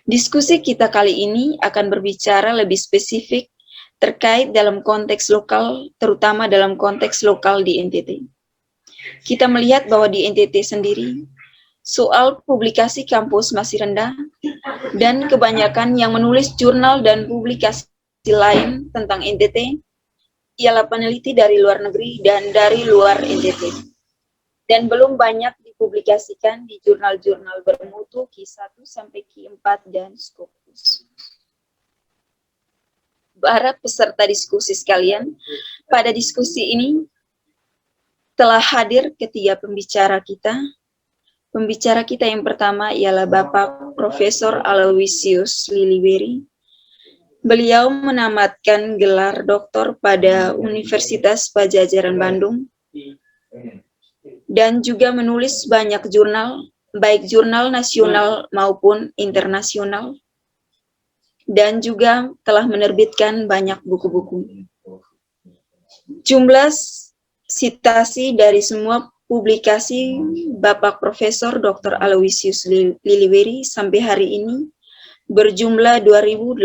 Diskusi kita kali ini akan berbicara lebih spesifik terkait dalam konteks lokal, terutama dalam konteks lokal di NTT. Kita melihat bahwa di NTT sendiri, soal publikasi kampus masih rendah, dan kebanyakan yang menulis jurnal dan publikasi lain tentang NTT ialah peneliti dari luar negeri dan dari luar NTT, dan belum banyak dipublikasikan di jurnal-jurnal bermutu Q1 sampai Q4 dan Scopus. Para peserta diskusi sekalian, pada diskusi ini telah hadir ketiga pembicara kita. Pembicara kita yang pertama ialah Bapak Profesor Aloysius Liliweri. Beliau menamatkan gelar doktor pada Universitas Padjadjaran Bandung dan juga menulis banyak jurnal, baik jurnal nasional maupun internasional, dan juga telah menerbitkan banyak buku-buku. Jumlah sitasi dari semua publikasi Bapak Profesor Dr. Aloysius Liliweri sampai hari ini berjumlah 2.851.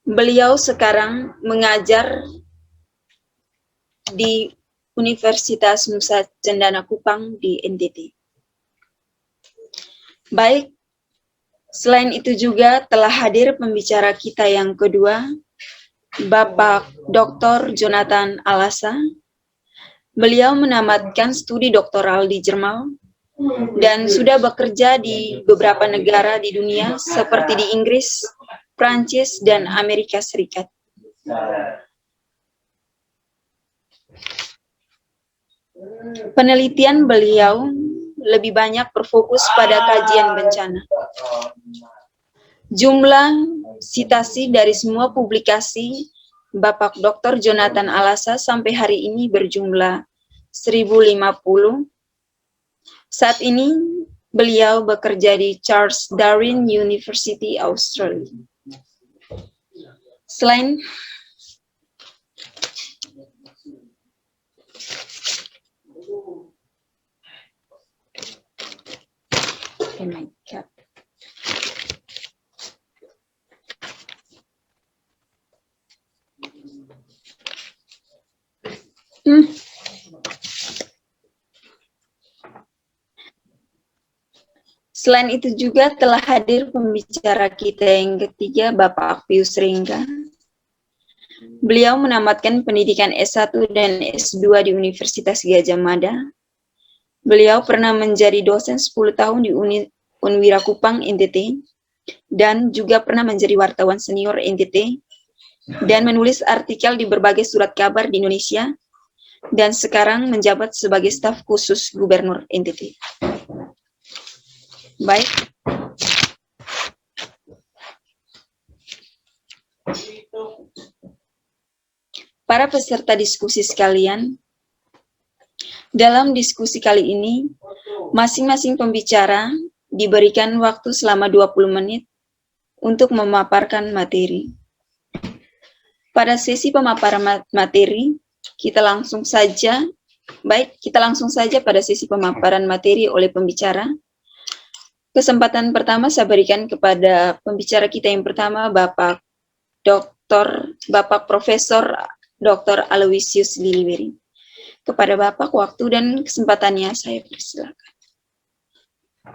Beliau sekarang mengajar di Universitas Nusa Cendana Kupang di NTT. Baik, selain itu juga telah hadir pembicara kita yang kedua, Bapak Dr. Jonathan Alasa. Beliau menamatkan studi doktoral di Jerman dan sudah bekerja di beberapa negara di dunia seperti di Inggris, Prancis, dan Amerika Serikat. Penelitian beliau lebih banyak berfokus pada kajian bencana. Jumlah sitasi dari semua publikasi Bapak Dr. Jonathan Alasa sampai hari ini berjumlah 1050. Saat ini Beliau bekerja di Charles Darwin University, Australia. Selain oh my God. Selain itu juga telah hadir pembicara kita yang ketiga, Bapak Pius Ringga. Beliau menamatkan pendidikan S1 dan S2 di Universitas Gadjah Mada. Beliau pernah menjadi dosen 10 tahun di Unwira Kupang, NTT, dan juga pernah menjadi wartawan senior NTT, dan menulis artikel di berbagai surat kabar di Indonesia, dan sekarang menjabat sebagai staf khusus Gubernur NTT. Baik. Para peserta diskusi sekalian, dalam diskusi kali ini, masing-masing pembicara diberikan waktu selama 20 menit untuk memaparkan materi. Pada sesi pemaparan materi, kita langsung saja pada sesi pemaparan materi oleh pembicara. Kesempatan pertama saya berikan kepada pembicara kita yang pertama, Bapak Profesor Dr. Aloysius Liliweri. Kepada Bapak, waktu dan kesempatannya saya persilakan.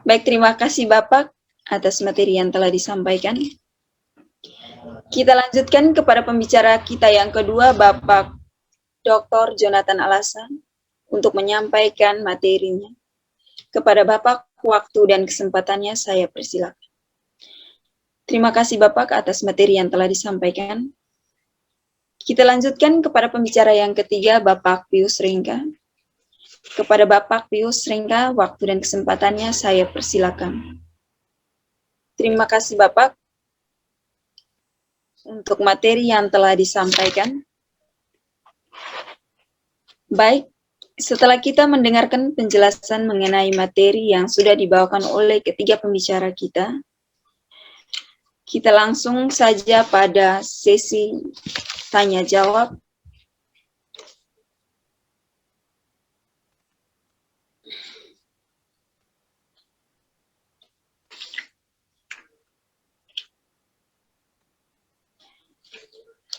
Baik, terima kasih Bapak atas materi yang telah disampaikan. Kita lanjutkan kepada pembicara kita yang kedua, Bapak Dr. Jonathan Alasa, untuk menyampaikan materinya. Kepada Bapak, waktu dan kesempatannya saya persilakan. Terima kasih Bapak atas materi yang telah disampaikan. Kita lanjutkan kepada pembicara yang ketiga, Bapak Pius Ringga. Kepada Bapak Pius Ringga, waktu dan kesempatannya saya persilakan. Terima kasih Bapak untuk materi yang telah disampaikan. Baik, setelah kita mendengarkan penjelasan mengenai materi yang sudah dibawakan oleh ketiga pembicara kita langsung saja pada sesi tanya jawab.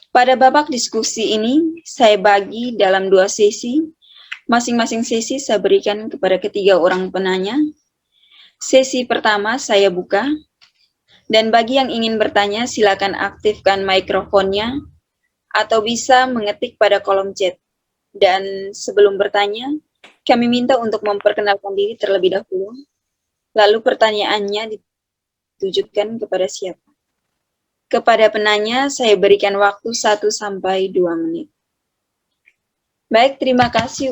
Pada babak diskusi ini, saya bagi dalam 2 sesi. Masing-masing sesi saya berikan kepada ketiga orang penanya. Sesi pertama saya buka. Dan bagi yang ingin bertanya, silakan aktifkan mikrofonnya atau bisa mengetik pada kolom chat. Dan sebelum bertanya, kami minta untuk memperkenalkan diri terlebih dahulu. Lalu pertanyaannya ditujukan kepada siapa? Kepada penanya, saya berikan waktu 1 sampai 2 menit. Baik, terima kasih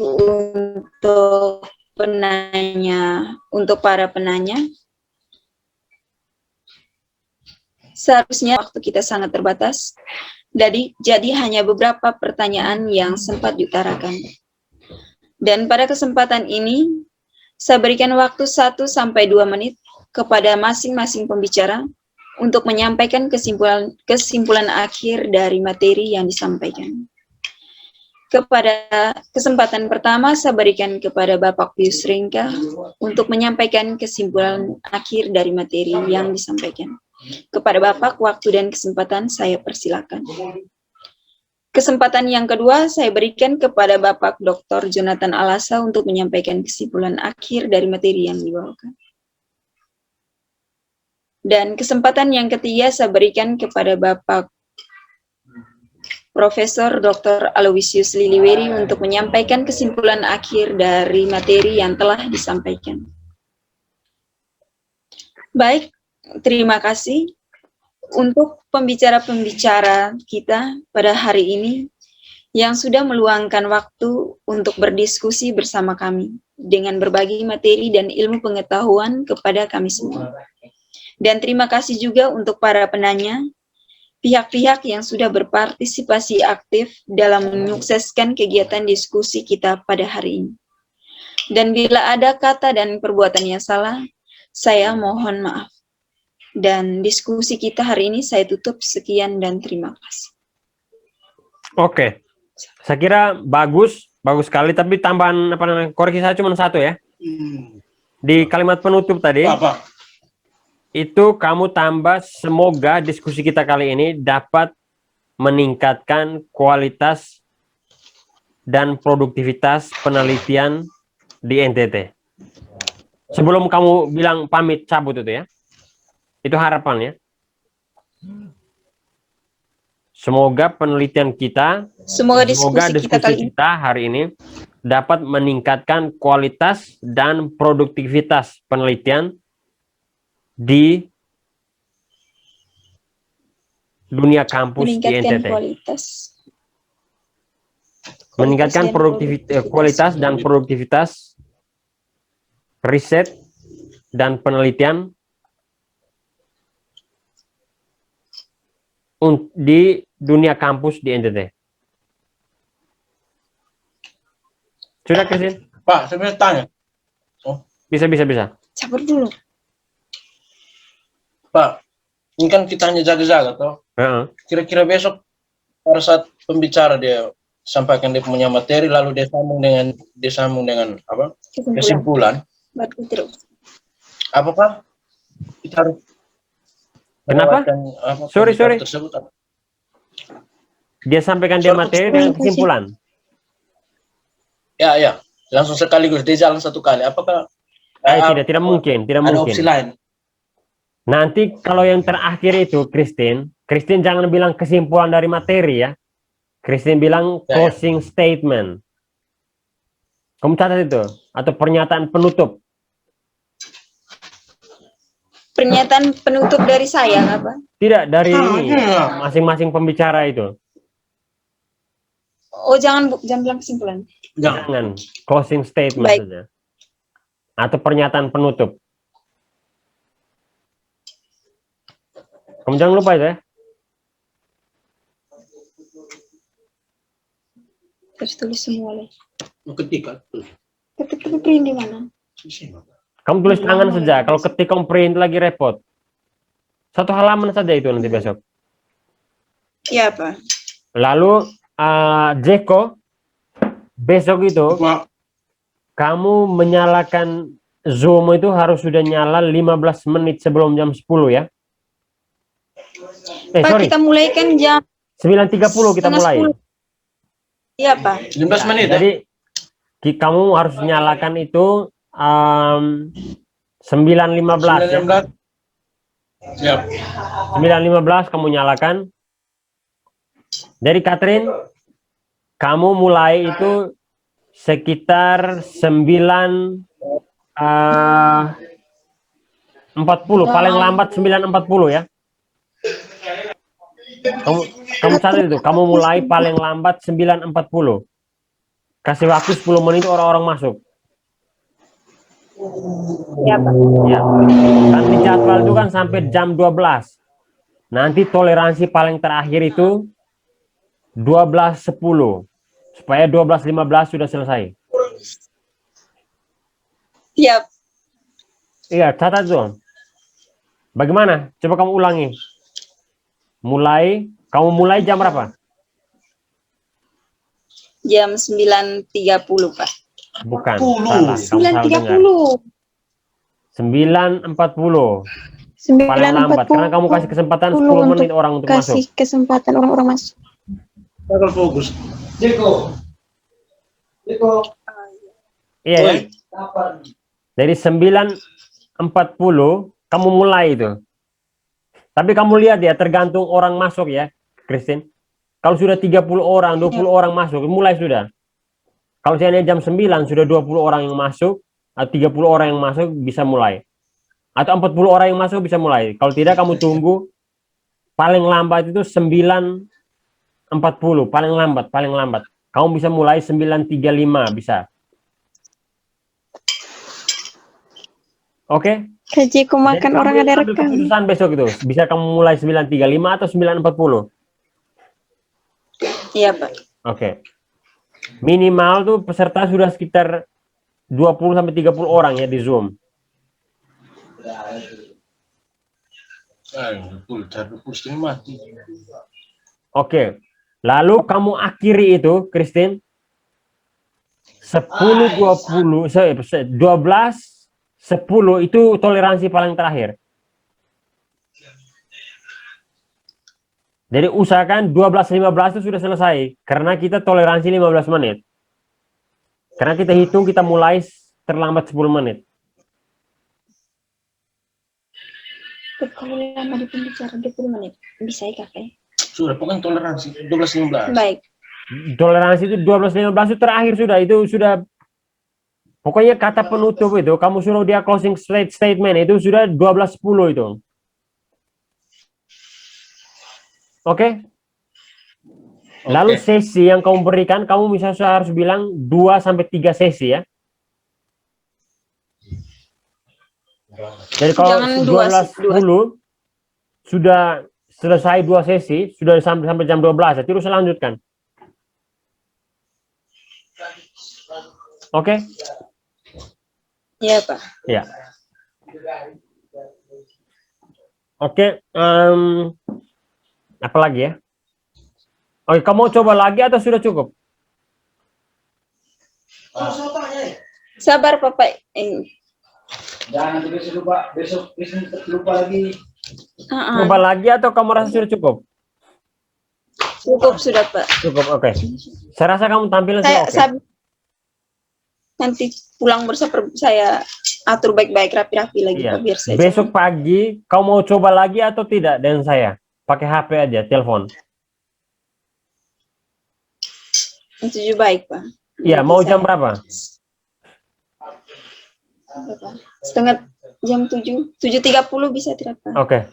untuk para penanya. Seharusnya waktu kita sangat terbatas, jadi hanya beberapa pertanyaan yang sempat diutarakan. Dan pada kesempatan ini, saya berikan waktu 1 sampai 2 menit kepada masing-masing pembicara untuk menyampaikan kesimpulan akhir dari materi yang disampaikan. Kepada kesempatan pertama, saya berikan kepada Bapak Pius Ringga untuk menyampaikan kesimpulan akhir dari materi yang disampaikan. Kepada Bapak, waktu dan kesempatan saya persilakan. Kesempatan yang kedua, saya berikan kepada Bapak Dr. Jonathan Alasa untuk menyampaikan kesimpulan akhir dari materi yang dibawakan. Dan kesempatan yang ketiga, saya berikan kepada Bapak Profesor Dr. Aloysius Liliweri untuk menyampaikan kesimpulan akhir dari materi yang telah disampaikan. Baik, terima kasih untuk pembicara-pembicara kita pada hari ini yang sudah meluangkan waktu untuk berdiskusi bersama kami dengan berbagi materi dan ilmu pengetahuan kepada kami semua. Dan terima kasih juga untuk para penanya, pihak-pihak yang sudah berpartisipasi aktif dalam menyukseskan kegiatan diskusi kita pada hari ini. Dan bila ada kata dan perbuatan yang salah, saya mohon maaf. Dan diskusi kita hari ini saya tutup. Sekian dan terima kasih. Oke. Saya kira bagus sekali, tapi tambahan apa namanya? Koreksi saya cuma satu ya. Di kalimat penutup tadi, itu kamu tambah semoga diskusi kita kali ini dapat meningkatkan kualitas dan produktivitas penelitian di NTT. Sebelum kamu bilang pamit cabut itu ya. Itu harapannya. Semoga penelitian kita, Semoga diskusi kita hari ini dapat meningkatkan kualitas dan produktivitas penelitian di dunia kampus di NTT. Meningkatkan kualitas dan produktivitas riset dan penelitian di dunia kampus di NTT. Sudah, Christine? Pak, saya mau tanya. Bisa. Sabar dulu. Pak, ini kan kita hanya jaga-jaga toh. Kira-kira besok pada saat pembicara dia sampaikan dia punya materi, lalu dia sambung dengan apa? Kesimpulan. Apakah kita harus Kenapa? Sorry. Tersebut? Dia sampaikan dia materi dengan kesimpulan. Ya. Langsung sekaligus dia jalan satu kali. Apakah tidak mungkin. Ada opsi lain. Nanti kalau yang terakhir itu Christine jangan bilang kesimpulan dari materi ya. Christine bilang closing statement. Kamu catat itu atau pernyataan penutup. Pernyataan penutup dari saya apa? Tidak, dari masing-masing pembicara itu. Oh, jangan bilang kesimpulan. Jangan. Closing statement saja. Atau pernyataan penutup. Kamu jangan lupa itu ya. Terus tulis semua lagi. Ketika print di mana? Kamu tulis tangan saja. Kalau ketik kamu print lagi repot. Satu halaman saja itu nanti besok. Iya, Pak. Lalu Jeko, besok itu kamu menyalakan Zoom itu harus sudah nyala 15 menit sebelum jam 10 ya. Pak, sorry. kita mulai kan jam 9.30 kita mulai. Iya, Pak. 15 menit. Jadi kamu harus nyalakan itu 9.15 ya. 9.15 kamu nyalakan. Dari Catherine, kamu mulai itu sekitar 9.40, paling lambat 9.40 ya. Kamu catat itu, kamu mulai paling lambat 9.40. Kasih waktu 10 menit orang-orang masuk. Ya, Pak. Ya. Kan di jadwal itu kan sampai jam 12. Nanti toleransi paling terakhir itu 12.10. Supaya 12.15 sudah selesai. Siap. Iya, catat tuh. Bagaimana? Coba kamu ulangi. Kamu mulai jam berapa? Jam 9.30, Pak. Bukan, salah. 9.30. 9.40. Paling lambat, karena kamu kasih kesempatan 10 menit orang untuk masuk. Kasih kesempatan orang-orang masuk. Fokus. Jeko. Iya ya. Dari 9.40 kamu mulai itu. Tapi kamu lihat ya, tergantung orang masuk ya, Christine. Kalau sudah 30 orang, 20 orang masuk, mulai sudah. Kalau seandainya jam 9 sudah 20 orang yang masuk, atau 30 orang yang masuk, bisa mulai. Atau 40 orang yang masuk bisa mulai. Kalau tidak, kamu tunggu. Paling lambat itu 9.40, paling lambat. Kamu bisa mulai 9.35, bisa. Oke? Kaji aku makan Jadi orang kamu ada ambil rekam. keputusan besok itu. Bisa kamu mulai 9.35 atau 9.40. Iya, Pak. Oke. Minimal tuh peserta sudah sekitar 20 sampai 30 orang ya di Zoom. Christine mati. Oke. Lalu kamu akhiri itu, Christine. 10, 20, 12, 10 itu toleransi paling terakhir. Jadi usahakan 12-15 itu sudah selesai. Karena kita toleransi 15 menit. Karena kita hitung kita mulai terlambat 10 menit. Kalau lama di pembicaraan 20 menit, bisa ya kakak? Sudah, pokoknya toleransi 12-15. Baik. Toleransi itu 12-15 itu terakhir sudah. Itu sudah. Pokoknya kata penutup itu, kamu suruh dia closing statement itu sudah 12-10 itu. Oke? Lalu sesi yang kamu berikan, kamu misalnya harus bilang 2-3 sesi ya. Jadi kalau 12-10 sudah selesai 2 sesi, sudah sampai jam 12, terus selanjutkan. Oke? Iya, Pak. Ya. Oke, apa lagi ya? Oke, kamu mau coba lagi atau sudah cukup? Sabar, Bapak. Jangan besok lupa lagi. Coba lagi atau kamu rasa sudah cukup? Cukup sudah, Pak. Cukup, oke. Saya rasa kamu tampilnya sudah oke. Nanti pulang bersama saya atur baik-baik rapi-rapi lagi, Iya. Pak, biar saya Besok pagi kau mau coba lagi atau tidak dengan saya? Pakai HP aja, telepon. Itu baik, Pak. Iya, mau jam berapa? Setengah jam 7, 7.30 bisa tidak, Pak? Oke.